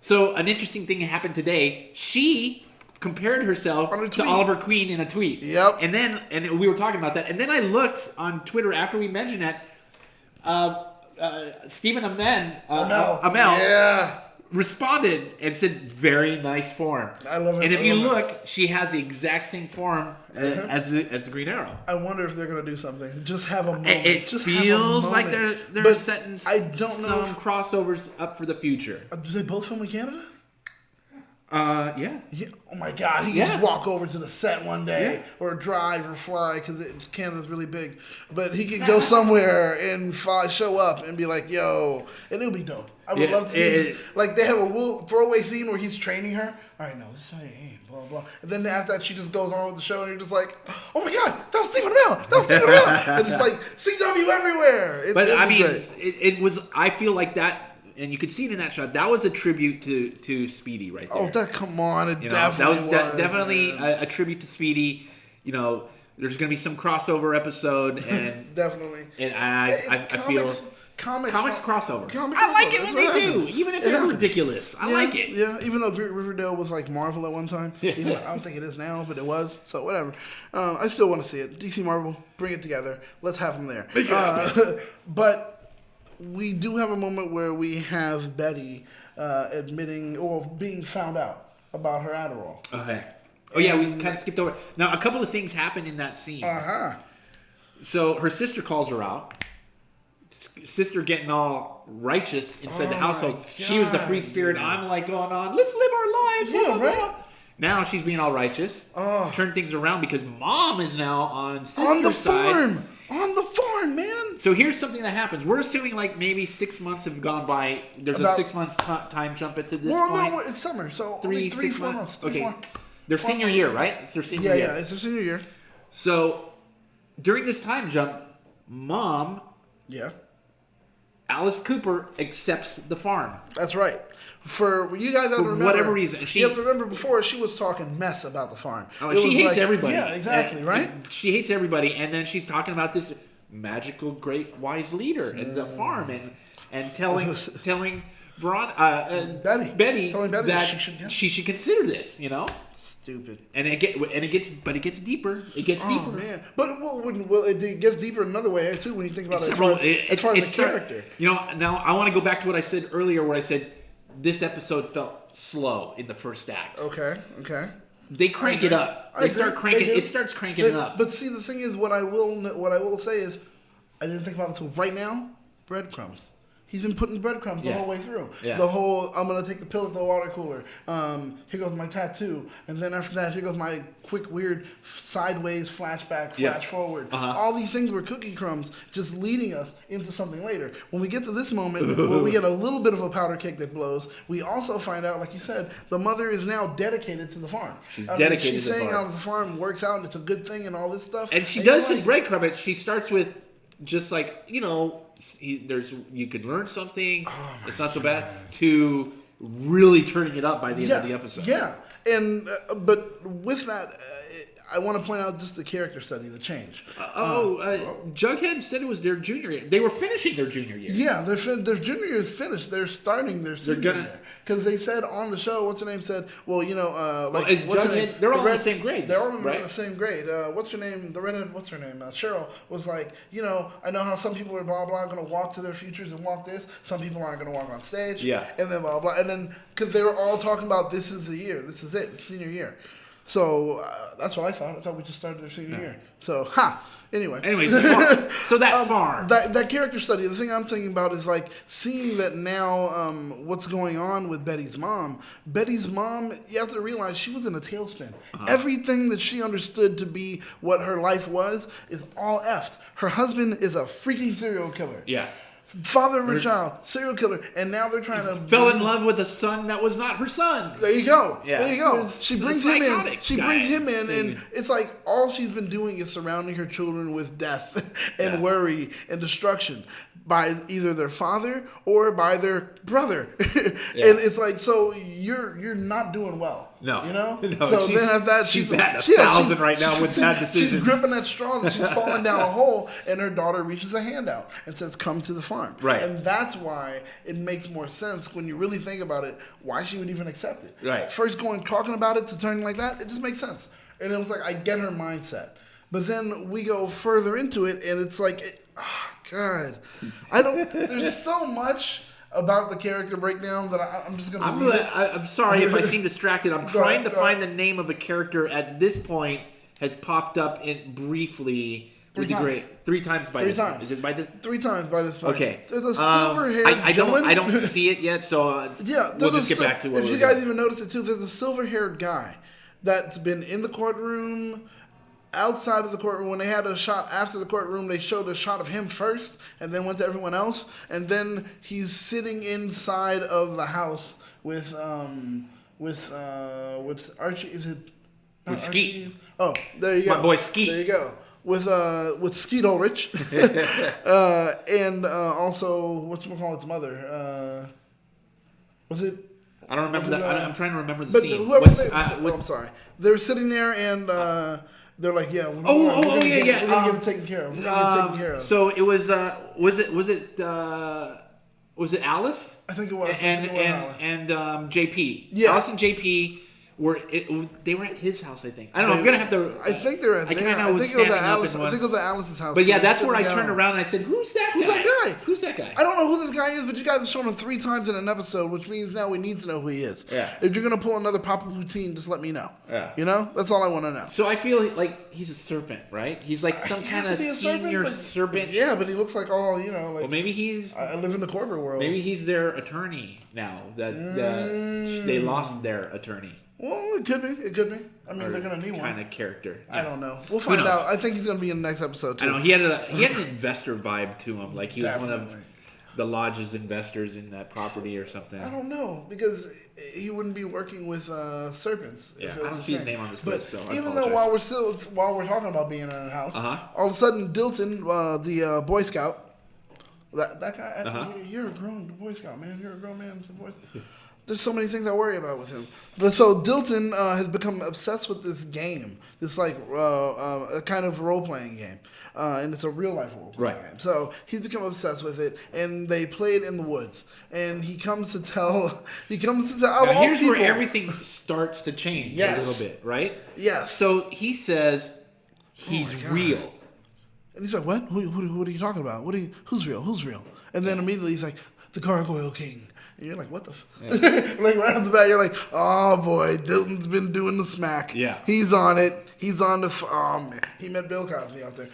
so an interesting thing happened today. She compared herself to Oliver Queen in a tweet. Yep. And we were talking about that. And then I looked on Twitter after we mentioned that. Stephen Amell responded and said, "Very nice form." I love it. And if you look, she has the exact same form as the Green Arrow. I wonder if they're gonna do something. Just have a moment. It feels like they're setting some crossovers up for the future. Do they both film in Canada? Yeah. Oh my God, he can just walk over to the set one day or drive or fly because Canada's really big. But he can go somewhere and show up and be like, "Yo," and it'll be dope. I would love to see like they have a throwaway scene where he's training her. All right, no, this is how you aim, blah blah. And then after that, she just goes on with the show, and you're just like, "Oh my God, that was Stephen Amell! That was Stephen Amell!" And it's like CW everywhere. It was. I feel like that. And you could see it in that shot. That was a tribute to Speedy right there. Oh, come on. It definitely was. That was definitely a tribute to Speedy. There's going to be some crossover episode. And definitely. And I feel... Comics crossover. I like it when they do. Even if they're ridiculous. I like it. Yeah, even though Riverdale was like Marvel at one time. I don't think it is now, but it was. So whatever. I still want to see it. DC Marvel, bring it together. Let's have them there. But... we do have a moment where we have Betty admitting or being found out about her Adderall. Okay. Oh, yeah, we kind of skipped over. Now, a couple of things happen in that scene. So her sister calls her out. Sister getting all righteous inside the household. She was the free spirit. I'm like going on, let's live our lives. Yeah, right? Now she's being all righteous. Turn things around because mom is now on sister's on the side. farm. On the farm, man. So here's something that happens. We're assuming like maybe 6 months have gone by. There's a 6 months time jump at this point. Well, no, it's summer, so 3, 6 4 months. Okay. Their senior year, right? It's their senior year. Yeah, it's their senior year. So during this time jump, mom, Alice Cooper accepts the farm. That's right. For you guys have to remember, for whatever reason, you have to remember before she was talking mess about the farm. She hates everybody. Yeah, exactly, right? She hates everybody, and then she's talking about this magical, great, wise leader in the farm, and telling Veronica, Betty that she should consider this. Stupid. And it gets deeper. It gets deeper. Man. But it gets deeper another way too when you think about as far as the character. Now I want to go back to what I said earlier, where I said this episode felt slow in the first act. Okay. They crank it up. It starts cranking it up. But see, the thing is, what I will say is, I didn't think about it until right now. Breadcrumbs. he's been putting breadcrumbs the whole way through. Yeah. The whole, I'm going to take the pill at the water cooler. Here goes my tattoo. And then after that, here goes my quick, weird sideways flashback, flash forward. All these things were cookie crumbs just leading us into something later. When we get to this moment, where we get a little bit of a powder keg that blows, we also find out, like you said, the mother is now dedicated to the farm. She's dedicated to the farm. She's saying how the farm works out and it's a good thing and all this stuff. And she does just breadcrumb it. She starts with just like, you can learn something. It's not so bad. To really turning it up by the end of the episode. Yeah. And but with that, I want to point out just the character study, the change. Jughead said it was their junior year. They were finishing their junior year. Yeah, their junior year is finished. They're starting their senior year. Because they said on the show, what's her name said, well, is Jughead, they're all in the same grade. They're all in the same grade. What's her name? The redhead, what's her name? Cheryl was like, I know how some people are blah, blah, going to walk to their futures and walk this. Some people aren't going to walk on stage. Yeah. And then blah, blah. And then, because they were all talking about this is the year. This is it. Senior year. So that's what I thought. I thought we just started their senior year. So, Anyways, so that farm. That character study, the thing I'm thinking about is like seeing that now what's going on with Betty's mom. Betty's mom, you have to realize she was in a tailspin. Everything that she understood to be what her life was is all effed. Her husband is a freaking serial killer. Yeah. Father of a child, serial killer, and now they're trying to fell in love with a son that was not her son. There you go. Yeah. There you go. She brings him in. She brings him in, and it's like all she's been doing is surrounding her children with death and worry and destruction by either their father or by their brother. And it's like, so you're not doing well. No. No, so then at that she's at 1,000 right now with bad decisions. She's gripping that straw that she's falling down a hole, and her daughter reaches a hand out and says, "Come to the farm." Right. And that's why it makes more sense when you really think about it, why she would even accept it. Right. First talking about it to turning like that, it just makes sense. And it was like, I get her mindset. But then we go further into it, and it's like, God, there's so much about the character breakdown that I'm just going to leave it. I'm sorry if I seem distracted. I'm trying to find the name of a character at this point has popped up briefly. Three times by this point. Is it by this? 3 times by this point. Okay. There's a silver-haired gentleman. I don't see it yet, so we'll just get back to what if you guys even notice it too, there's a silver-haired guy that's been in the courtroom, outside of the courtroom. When they had a shot after the courtroom, they showed a shot of him first and then went to everyone else. And then he's sitting inside of the house with Archie. Is it? With Skeet. Oh, there you go. My boy Skeet. There you go. With Skeet Ulrich. And also, whatchamacallit's mother? Was it? I don't remember that. I'm trying to remember the scene. I'm sorry. They were sitting there and they're like, yeah. We're gonna get it taken care of. We're gonna get it taken care of. So it was. Was it Alice? I think it was. And JP. Yeah. Alice and JP. They were at his house, I think. I don't know. I'm gonna have to. I think they're at. I think it was at Alice. I think it was at Alice's house. But yeah, that's where I turned around and I said, "Who's that guy? Who's that guy?" I don't know who this guy is, but you guys have shown him 3 times in an episode, which means now we need to know who he is. Yeah. If you're gonna pull another Papa Poutine, just let me know. Yeah. That's all I want to know. So I feel like he's a serpent, right? He's like some kind of senior serpent. Yeah, but he looks like all like. Well, maybe he's. I live in the corporate world. Maybe he's their attorney now. They lost their attorney. Well, it could be. It could be. I mean, they're gonna need one kind of character. I don't know. We'll find out. I think he's gonna be in the next episode too. I know he had an investor vibe to him, like he was one of the lodge's investors in that property or something. I don't know because he wouldn't be working with serpents. Yeah, I don't see his name on this list. So even though while we're talking about being in a house, all of a sudden Dilton, the Boy Scout, that guy, you're a grown Boy Scout, man. You're a grown man. There's so many things I worry about with him. But so Dilton has become obsessed with this game, this like a kind of role-playing game, and it's a real-life role-playing game. So he's become obsessed with it, and they play it in the woods. And he comes to tell. Now, here's where everything starts to change a little bit, right? Yes. So he says he's real, and he's like, "What? Who are you talking about? Who's real? Who's real?" And then immediately he's like, "The Gargoyle King." And you're like, what the like right off the bat, you're like, oh boy, Dilton's been doing the smack. Yeah. He's on it. He's on the, oh man. He met Bill Cosby out there.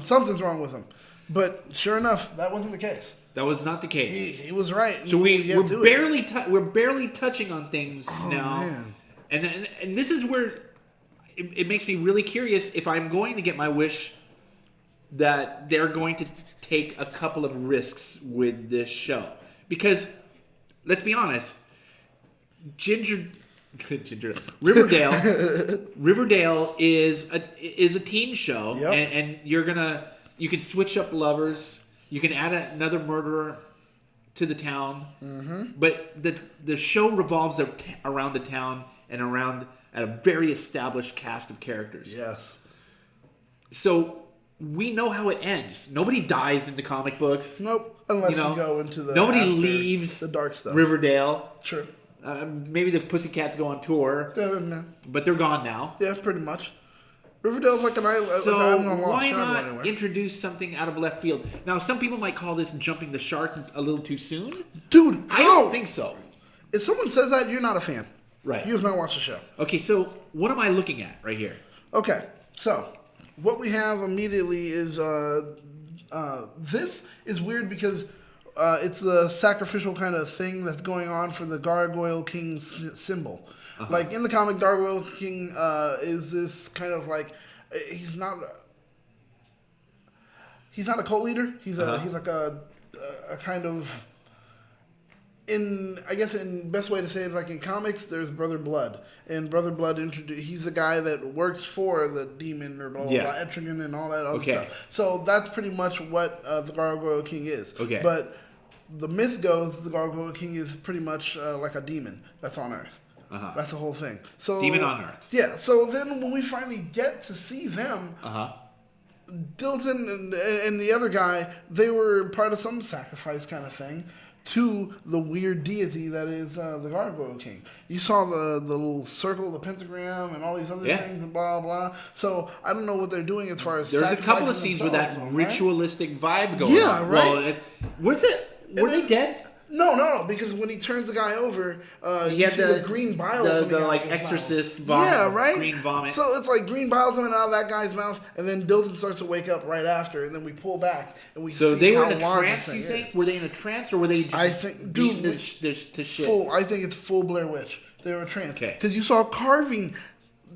Something's wrong with him. But sure enough, that wasn't the case. That was not the case. He was right. So we're barely touching on things now. Man. And this is where it makes me really curious if I'm going to get my wish that they're going to take a couple of risks with this show. Because, let's be honest, Riverdale is a teen show, and you can switch up lovers, you can add another murderer to the town, but the show revolves around the town and around a very established cast of characters. Yes. So we know how it ends. Nobody dies in the comic books. Nope. Unless you go into the nobody leaves the dark stuff. Riverdale. Sure. Maybe the Pussycats go on tour, but they're gone now. Yeah, pretty much. Riverdale's like an island. So why not introduce something out of left field? Now, some people might call this jumping the shark a little too soon. Dude, I don't think so. If someone says that, you're not a fan. Right. You have not watched the show. Okay, so what am I looking at right here? Okay, so what we have immediately is this is weird because it's the sacrificial kind of thing that's going on for the Gargoyle King symbol. Like in the comic, Gargoyle King is this kind of like he's not a cult leader. He's like a kind of in best way to say it is like in comics, there's Brother Blood, and Brother Blood he's the guy that works for the demon or blah blah blah, Etrigan and all that other stuff. So that's pretty much what the Gargoyle King is. Okay, but the myth goes the Gargoyle King is pretty much like a demon that's on Earth. That's the whole thing. So demon on Earth. Yeah. So then when we finally get to see them, Dilton and the other guy, they were part of some sacrifice kind of thing to the weird deity that is the Gargoyle King. You saw the little circle, the pentagram, and all these other things, and blah blah. So I don't know what they're doing as far as there's a couple of scenes with that ritualistic vibe going on. Yeah, right. Well, were they dead? No, because when he turns the guy over, you see the green bile coming out. The like exorcist vomit. Yeah, right? Green vomit. So it's like green bile coming out of that guy's mouth, and then Dilton starts to wake up right after, and then we pull back, and we see how large they were in a trance, you think? Were they in a trance, or were they just beaten to shit? I think it's full Blair Witch. They were a trance. Because you saw carving.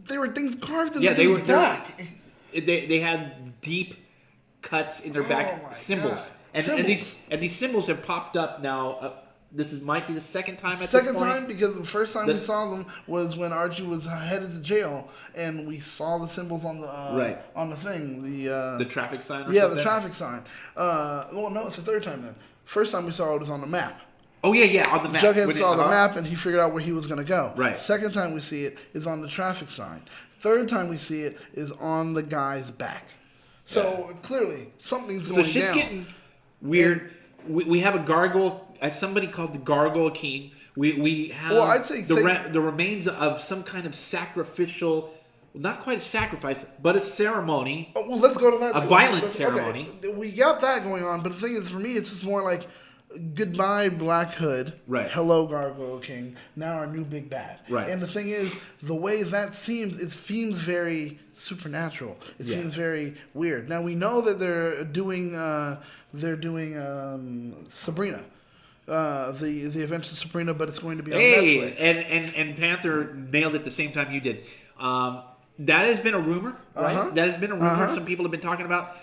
There were things carved in their back. They had deep cuts in their back, symbols. God. And these symbols have popped up now. This might be the second time. Second time because the first time we saw them was when Archie was headed to jail, and we saw the symbols on the on the thing, the traffic sign. The traffic sign. Well, no, it's the third time then. First time we saw it was on the map. Oh yeah, on the map. Jughead saw the map and he figured out where he was going to go. Right. Second time we see it is on the traffic sign. Third time we see it is on the guy's back. So clearly something's going down. So shit's getting weird. We have a gargoyle. Somebody called the Gargoyle King. We have I'd say the remains of some kind of sacrificial, not quite a sacrifice, but a ceremony. Oh, well, let's go to that. A violent ceremony. Okay, we got that going on, but the thing is, for me, it's just more like goodbye Black Hood. Right. Hello Gargoyle King. Now our new big bad. Right. And the thing is, the way that seems, it seems very supernatural. It seems very weird. Now we know that they're doing Sabrina. The Adventures of Sabrina, but it's going to be on Netflix. And Panther nailed it the same time you did. That has been a rumor, right? That has been a rumor. Some people have been talking about.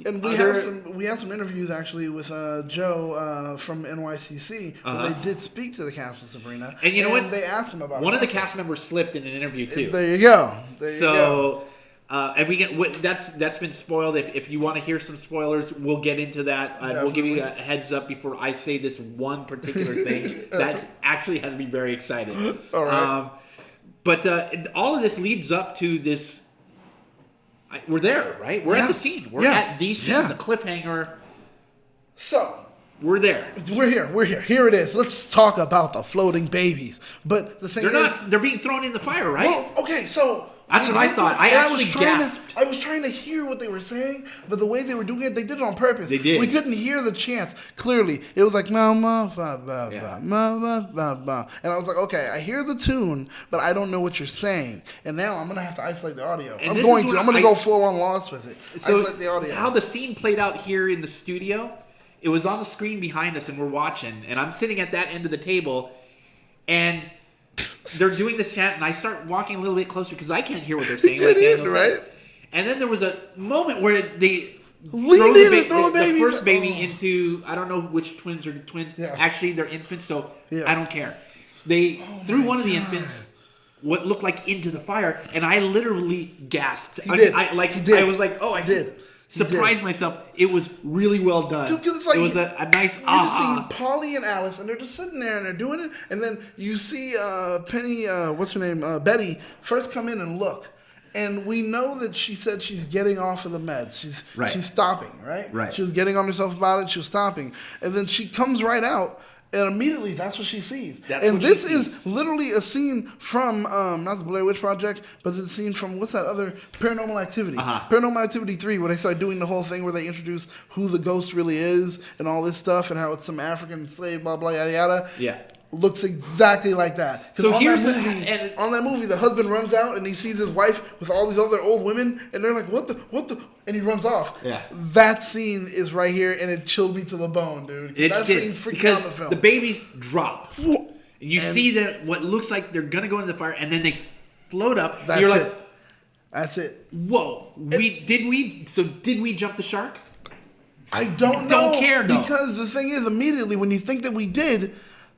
And we have some interviews actually with Joe from NYCC. Where they did speak to the cast of Sabrina, and you know what? They asked him about one of the cast members slipped in an interview too. There you go. You go. And we get that's been spoiled. If you want to hear some spoilers, we'll get into that. We'll give you a heads up before I say this one particular thing. That actually has me very excited. All right. But all of this leads up to this. We're there, right? We're at the scene. We're at the scene, the cliffhanger. So we're there. We're here. Here it is. Let's talk about the floating babies. But the thing they're being thrown in the fire, right? Well, okay, so that's what I thought. I actually gasped. I was trying to hear what they were saying, but the way they were doing it, they did it on purpose. They did. We couldn't hear the chant clearly. It was like ma ma ba ba ba ma ma ba ba, and I was like, okay, I hear the tune, but I don't know what you're saying. And now I'm gonna have to isolate the audio. I'm gonna go full on lost with it. So isolate the audio. How the scene played out here in the studio it was on the screen behind us, and we're watching, and I'm sitting at that end of the table, and they're doing the chant, and I start walking a little bit closer because I can't hear what they're saying. Like Daniel said. Right? And then there was a moment where they throw the first baby into, I don't know which twins are twins. Yeah. Actually, they're infants, so I don't care. They threw one of the infants, what looked like, into the fire, and I literally gasped. I was like, oh, I did. Surprised myself. It was really well done. Dude, it's like, it was a nice you just see Polly and Alice, and they're just sitting there and they're doing it, and then you see Penny, what's her name, Betty, first come in and look. And we know that she said she's getting off of the meds. She's stopping, right? Right. She was getting on herself about it. She was stopping. And then she comes right out. And immediately, that's what she sees. This is literally a scene from, not the Blair Witch Project, but the scene from, what's that other, Paranormal Activity. Paranormal Activity 3, where they start doing the whole thing where they introduce who the ghost really is and all this stuff and how it's some African slave, blah, blah, yada, yada. Yeah. Looks exactly like that. So on that movie, the husband runs out and he sees his wife with all these other old women, and they're like, what the? And he runs off. Yeah. That scene is right here, and it chilled me to the bone, dude. That scene freaked out in the film. The babies drop. You see that what looks like they're going to go into the fire, and then they float up. That's you're like, it. That's it. Whoa. Did we jump the shark? I don't know. Don't care, though. Because the thing is, immediately when you think that we did,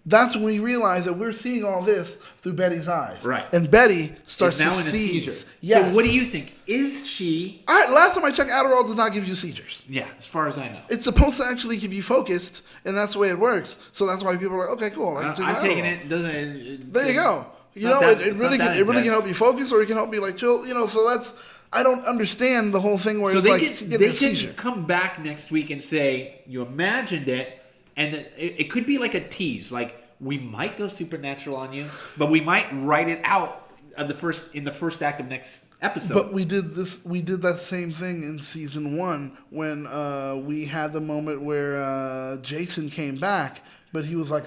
that's when we realize that we're seeing all this through Betty's eyes. Right. And Betty starts now to in a seizure. Yes. So what do you think? Is she... Last time I checked, Adderall does not give you seizures. Yeah, as far as I know. It's supposed to actually keep you focused, and that's the way it works. So that's why people are like, okay, cool. I'm taking it. There you go. It really can help you focus, or it can help you like chill. So that's... I don't understand the whole thing where it's like getting a seizure. They can come back next week and say, you imagined it, and it could be like a tease, like we might go supernatural on you, but we might write it out in the first act of next episode. But we did that same thing in season 1 when we had the moment where Jason came back, but he looked like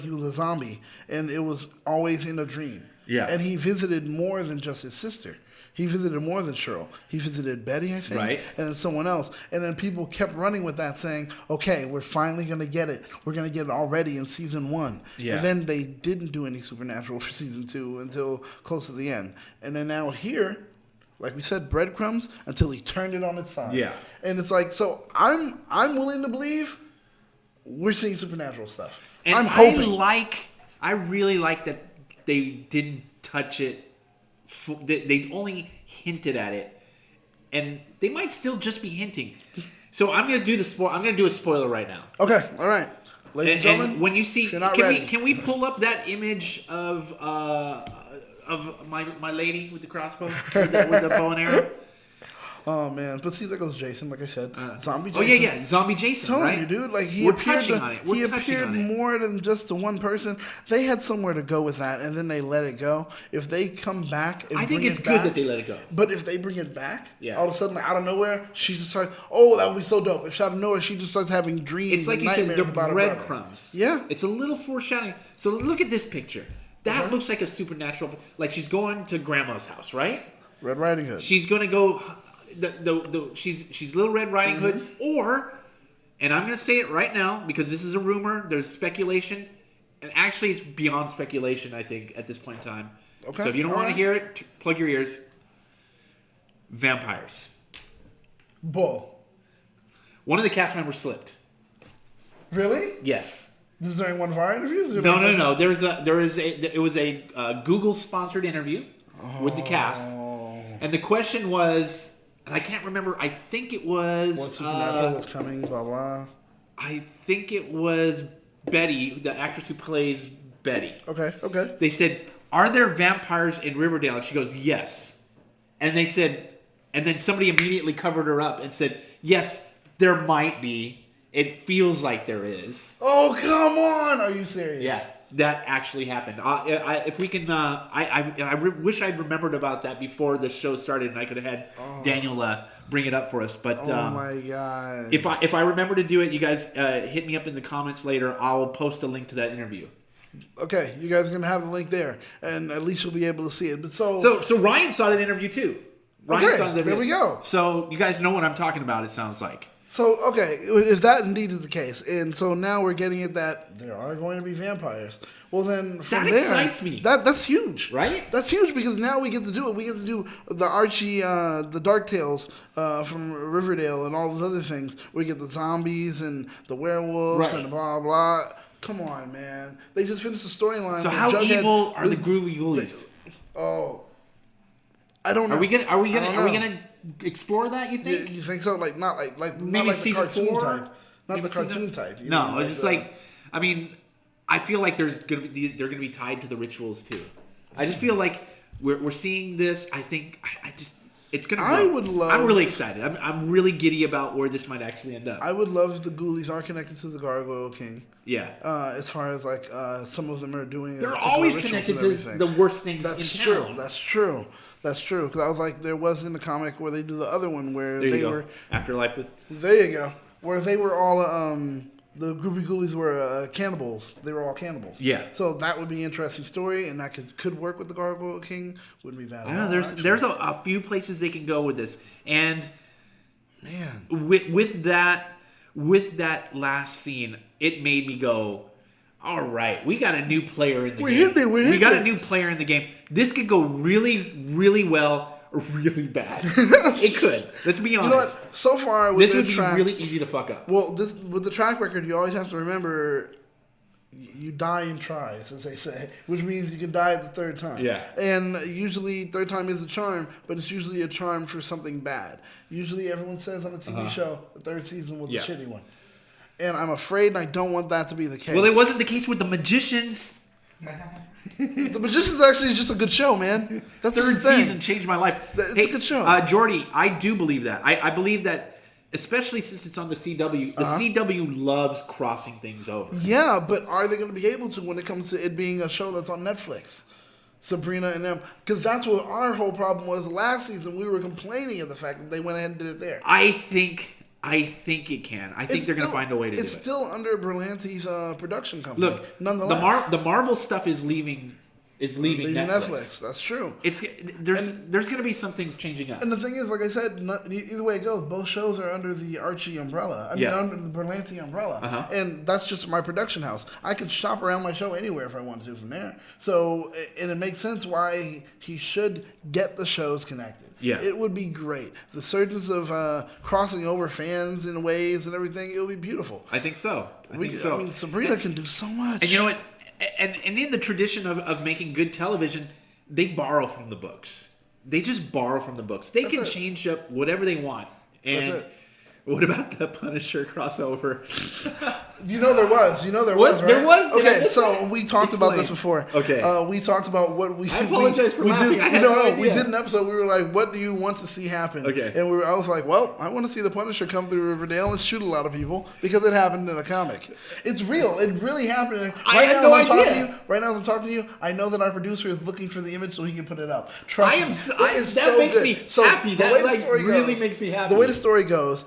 he was a zombie, and it was always in a dream. Yeah, and he visited more than just his sister. He visited more than Cheryl. He visited Betty, I think, right, and then someone else. And then people kept running with that, saying, okay, we're finally going to get it. We're going to get it already in season 1. Yeah. And then they didn't do any supernatural for season 2 until close to the end. And then now here, like we said, breadcrumbs until he turned it on its side. Yeah. And it's like, so I'm willing to believe we're seeing supernatural stuff. And I'm hoping. I really like that they didn't touch it. They only hinted at it, and they might still just be hinting. So I'm gonna do I'm gonna do a spoiler right now. Okay, all right, ladies and gentlemen. And when you see, can we pull up that image of my lady with the crossbow with the bow and arrow? Oh man, but see, there goes Jason. Like I said, zombie Jason. Oh yeah, zombie Jason. I'm telling right? you, dude. Like We're touching on it. He appeared more than just to one person. They had somewhere to go with that, and then they let it go. If they come back, and I think it's good that they let it go. But if they bring it back, all of a sudden, like, out of nowhere, she just starts. Oh, that would be so dope. If out of nowhere, she just starts having dreams. It's like and you said, nightmares the about breadcrumbs. Yeah, it's a little foreshadowing. So look at this picture. That looks like a supernatural. Like she's going to Grandma's house, right? Red Riding Hood. She's going to go. She's Little Red Riding Hood, or, and I'm going to say it right now because this is a rumor. There's speculation, and actually it's beyond speculation. I think at this point in time. Okay. So if you don't want to hear it, plug your ears. Vampires. Bull. One of the cast members slipped. Really? Yes. This is during one of our interviews? No. It was a Google sponsored interview with the cast, and the question was. And I can't remember. I think it was... What supernatural was coming, blah, blah. I think it was Betty, the actress who plays Betty. Okay. They said, are there vampires in Riverdale? And she goes, yes. And they said... And then somebody immediately covered her up and said, yes, there might be. It feels like there is. Oh, come on! Are you serious? Yeah. That actually happened. If we can, I wish I'd remembered about that before the show started, and I could have had Daniel bring it up for us. But oh my god! If I remember to do it, you guys hit me up in the comments later. I'll post a link to that interview. Okay, you guys are gonna have the link there, and at least you'll be able to see it. But so Ryan saw that interview too. Ryan saw that interview. There we go. So you guys know what I'm talking about. It sounds like. So, okay, if that indeed is the case, and so now we're getting it that there are going to be vampires, well then from that excites me. That's huge. Right? That's huge because now we get to do it. We get to do the Archie, the Dark Tales from Riverdale and all those other things. We get the zombies and the werewolves and blah, blah. Come on, man. They just finished the storyline. So how evil are the Groovy Ghoulies? I don't know. Are we gonna explore that? You think? You think so? Like not like maybe not like season the cartoon 4? type. Not the cartoon type. No, it's just like I mean, I feel like they're gonna be tied to the rituals too. I just feel like we're seeing this. I think it's gonna. I'm really excited. I'm really giddy about where this might actually end up. I would love if the Ghoulies are connected to the Gargoyle King. Yeah. As far as like some of them are doing. They're always connected to the worst things in town. That's true. Because I was like, there was in the comic where they do the other one where they were Afterlife with. There you go. Where they were all the Groovy Ghoulies were cannibals. They were all cannibals. Yeah. So that would be an interesting story, and that could work with the Gargoyle King. Wouldn't be bad. I don't know. There's a few places they can go with this, and man, with that last scene, it made me go, all right, we got a new player in the game. We got a new player in the game. This could go really, really well or really bad. It could. Let's be honest. You know what? So far, with this would be really easy to fuck up. Well, with the track record, you always have to remember you die in tries, as they say, which means you can die at the third time. Yeah. And usually, third time is a charm, but it's usually a charm for something bad. Usually, everyone says on a TV show, the third season was the shitty one. And I'm afraid and I don't want that to be the case. Well, it wasn't the case with The Magicians. The Magicians actually is just a good show, man. That's Third season changed my life. It's a good show. Jordy, I do believe that. I believe that, especially since it's on the CW, the CW loves crossing things over. Yeah, but are they going to be able to when it comes to it being a show that's on Netflix? Sabrina and them. Because that's what our whole problem was last season. We were complaining of the fact that they went ahead and did it there. I think it can. I think they're going to find a way to do it. It's still under Berlanti's production company. Look, nonetheless, the Marvel stuff is leaving Netflix. That's true. There's going to be some things changing up. And the thing is, like I said, either way it goes, both shows are under the Archie umbrella. I mean, under the Berlanti umbrella. And that's just my production house. I could shop around my show anywhere if I wanted to from there. So, and it makes sense why he should get the shows connected. Yeah. It would be great. The surges of crossing over fans in ways and everything, it would be beautiful. I think so. I mean, Sabrina can do so much. And you know what? And in the tradition of making good television, they borrow from the books. They just borrow from the books. They can change up whatever they want. And what about the Punisher crossover? There was, right? There was? Okay, so we talked about this before. Okay. We talked about what we... I apologize for laughing. I had no idea. We did an episode. We were like, what do you want to see happen? Okay. And I was like, well, I want to see the Punisher come through Riverdale and shoot a lot of people because it happened in a comic. It's real. It really happened. I had no idea. Right now as I'm talking to you, I know that our producer is looking for the image so he can put it up. Trust me. That makes me happy. That really makes me happy. The way the story goes...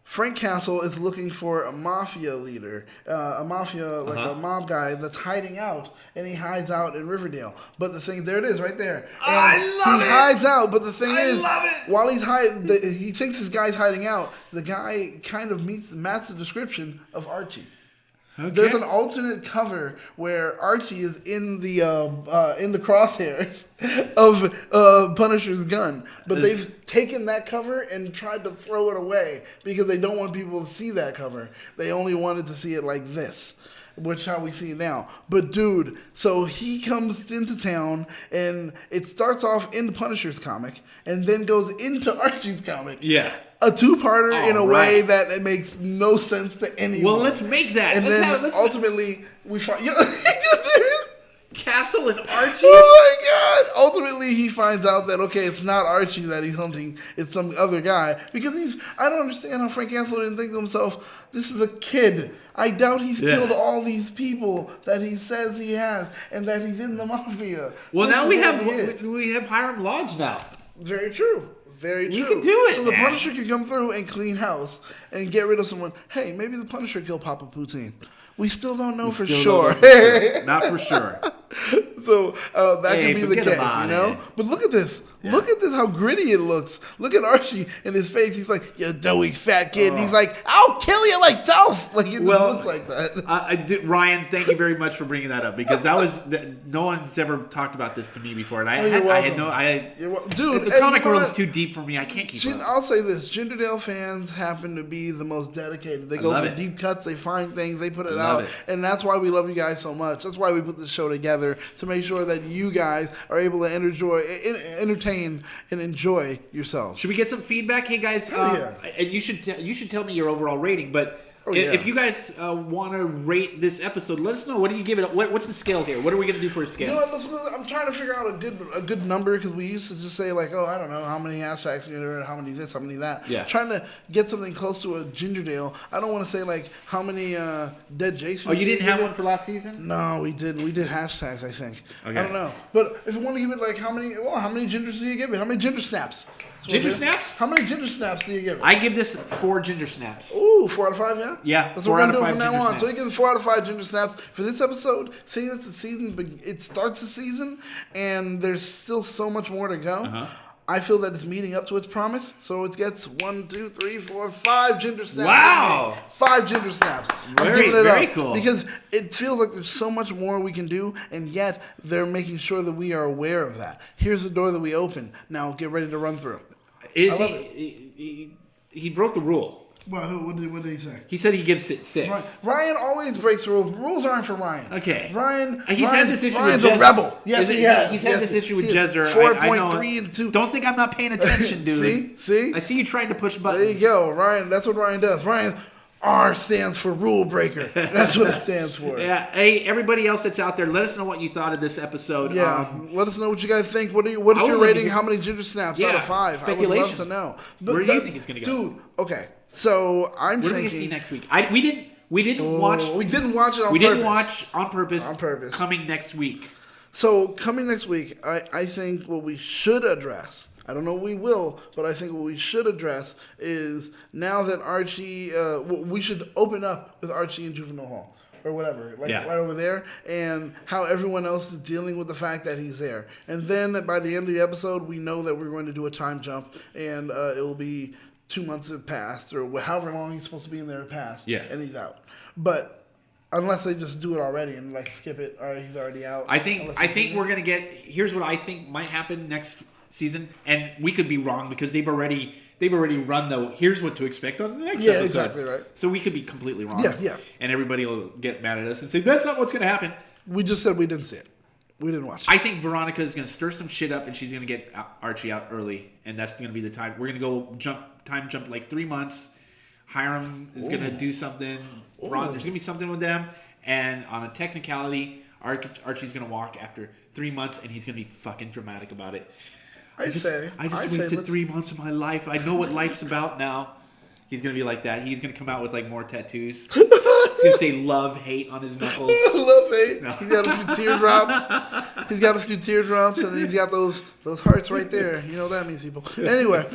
Frank Castle is looking for a mafia leader, a mob guy that's hiding out, and he hides out in Riverdale. But the thing, there it is, right there. And he hides out, but the thing is, while he's hiding, he thinks this guy's hiding out. The guy kind of matches the description of Archie. Okay. There's an alternate cover where Archie is in the crosshairs of Punisher's gun, but they've taken that cover and tried to throw it away because they don't want people to see that cover. They only wanted to see it like this, which how we see it now. But dude, so he comes into town and it starts off in the Punisher's comic and then goes into Archie's comic. Yeah. A two-parter in a way that it makes no sense to anyone. Well, let's make that. And ultimately, we find... Castle and Archie? Oh, my God. Ultimately, he finds out that, okay, it's not Archie that he's hunting. It's some other guy. Because I don't understand how Frank Castle didn't think to himself, this is a kid. I doubt he's killed all these people that he says he has and that he's in the mafia. Well, now we have Hiram Lodge now. Very true. Very true. You can do it. So the Punisher can come through and clean house and get rid of someone. Hey, maybe the Punisher killed Papa Poutine. We still don't know for sure. Not for sure. So that could be the case, you know? But look at this. Yeah. Look at this, how gritty it looks. Look at Archie in his face. He's like, you doughy fat kid. And he's like, I'll kill you myself. Like, it looks like that. Ryan, thank you very much for bringing that up, because that was no one's ever talked about this to me before, and dude, the comic world is too deep for me. I can't keep up. I'll say this: Gingerdale fans happen to be the most dedicated. They go for deep cuts. They find things. They put it out, and that's why we love you guys so much. That's why we put this show together, to make sure that you guys are able to entertain and enjoy yourselves. Should we get some feedback? Hey guys, and you should tell me your overall rating, but. If you guys want to rate this episode, let us know. What do you give it? What's the scale here? What are we going to do for a scale? You know, I'm trying to figure out a good number, because we used to just say like, I don't know how many hashtags you know, how many this, how many that. Yeah. Trying to get something close to a Gingerdale. I don't want to say like how many dead Jasons. Oh, you didn't have one for last season? No, we did. We did hashtags, I think. Okay. I don't know, but if you want to give it like how many gingers do you give it? How many ginger snaps? Ginger snaps? How many ginger snaps do you give it? I give this 4 ginger snaps. Ooh, 4 out of 5, yeah? Yeah, that's what we're going to do from now on. So we give 4 out of 5 ginger snaps for this episode. Seeing it's the season, it starts the season, and there's still so much more to go. Uh-huh. I feel that it's meeting up to its promise, so it gets 1, 2, 3, 4, 5 ginger snaps. Wow! 5 ginger snaps. Very cool. Because it feels like there's so much more we can do, and yet they're making sure that we are aware of that. Here's the door that we open. Now get ready to run through. He broke the rule. Well, what did he say? He said he gives it 6. Ryan always breaks rules. Rules aren't for Ryan. Okay. Ryan's had this issue Ryan's with a rebel. Yes, he has. He's had this issue with Jezzer. 4.3 and 2. Don't think I'm not paying attention, dude. See? I see you trying to push buttons. There you go, Ryan. That's what Ryan does. R stands for rule breaker. That's what it stands for. Yeah. Hey, everybody else that's out there, let us know what you thought of this episode. Yeah. Let us know what you guys think. What is your rating? How many ginger snaps out of 5? Speculation. I would love to know. But where do you think it's going to go? Dude, okay. So I'm thinking. What are we going to see next week? We didn't watch. We didn't watch it on purpose. We didn't watch on purpose. On purpose. Coming next week. So coming next week, I think what we should address. I don't know if we will, but I think what we should address is, now that Archie, we should open up with Archie in juvenile hall or whatever, right over there, and how everyone else is dealing with the fact that he's there. And then by the end of the episode, we know that we're going to do a time jump, and it will be 2 months have passed, or however long he's supposed to be in there passed, and he's out. But unless they just do it already and like skip it, or he's already out. I think we're gonna get. Here's what I think might happen next season, and we could be wrong because they've already run though. Here's what to expect on the next episode. Yeah, exactly right. So we could be completely wrong. Yeah. And everybody will get mad at us and say that's not what's going to happen. We just said we didn't see it. We didn't watch it. I think Veronica is going to stir some shit up, and she's going to get Archie out early, and that's going to be the time. We're going to go time jump like 3 months. Hiram is going to do something. There's going to be something with them, and on a technicality, Archie's going to walk after 3 months, and he's going to be fucking dramatic about it. I just wasted 3 months of my life. I know what life's about now. He's going to be like that. He's going to come out with like more tattoos. He's going to say love, hate on his knuckles. Love, hate. No. He's got a few teardrops. And he's got those hearts right there. You know what that means, people. Anyway,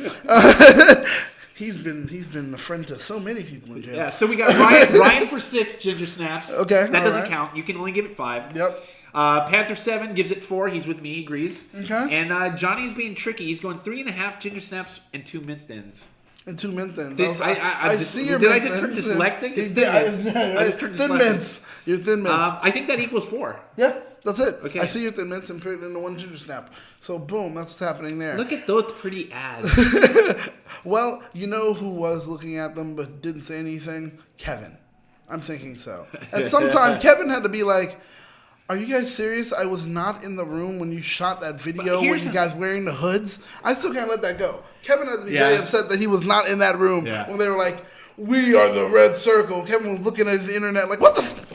he's been a friend to so many people in jail. Yeah, so we got Ryan for 6 ginger snaps. Okay. That doesn't count. You can only give it 5. Yep. Panther 7 gives it 4. He's with me. He agrees. Okay. And Johnny's being tricky. He's going 3.5 ginger snaps and 2 mint thins. And 2 mint thins. I see your mint mint thins. Did I just turn dyslexic? I just turned thin mints. Your thin mints. I think that equals 4. Yeah, that's it. Okay. I see your thin mints and put it into 1 ginger snap. So boom, that's what's happening there. Look at those pretty ads. Well, you know who was looking at them but didn't say anything? Kevin. I'm thinking so. At some time, Kevin had to be like, are you guys serious? I was not in the room when you shot that video with you guys wearing the hoods. I still can't let that go. Kevin had to be very upset that he was not in that room when they were like, we are the Red Circle. Kevin was looking at his internet like, what the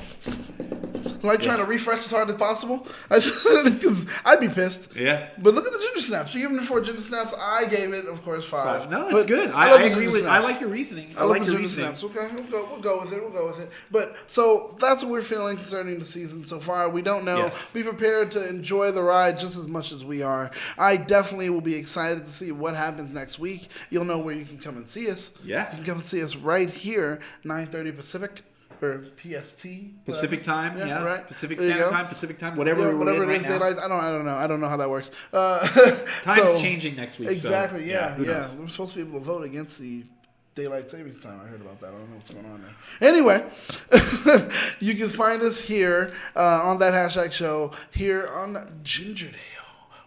like trying to refresh as hard as possible. Because I'd be pissed. Yeah. But look at the ginger snaps. You give him 4 ginger snaps. I gave it, of course, 5. No, it's good. I agree with. I like your reasoning. I like the ginger snaps. Okay, we'll go with it. But so that's what we're feeling concerning the season so far. We don't know. Yes. Be prepared to enjoy the ride just as much as we are. I definitely will be excited to see what happens next week. You'll know where you can come and see us. Yeah. You can come and see us right here, 9:30 Pacific. or PST. Pacific time, yeah. Right. Pacific Standard Time, Pacific time, whatever it is, right daylight. I don't know. I don't know how that works. Time's changing next week. Exactly. So, yeah. We're supposed to be able to vote against the daylight savings time. I heard about that. I don't know what's going on there. Anyway, you can find us here on that hashtag show here on Gingerdale.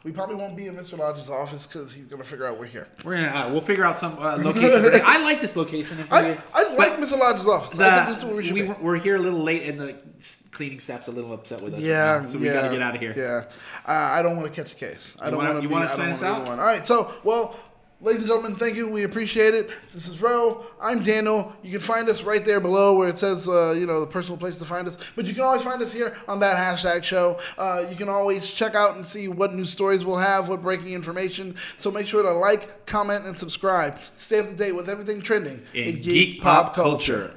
We probably won't be in Mr. Lodge's office because he's gonna figure out we're here. We'll figure out some location. I like this location. I like Mr. Lodge's office. I think this is where we should be. We're here a little late, and the cleaning staff's a little upset with us. Yeah, right now, so we gotta get out of here. Yeah, I don't want to catch a case. I don't want to. You want to sign us out? All right, so ladies and gentlemen, thank you. We appreciate it. This is Ro. I'm Daniel. You can find us right there below where it says, the personal place to find us. But you can always find us here on that hashtag show. You can always check out and see what new stories we'll have, what breaking information. So make sure to like, comment, and subscribe. Stay up to date with everything trending in geek pop culture.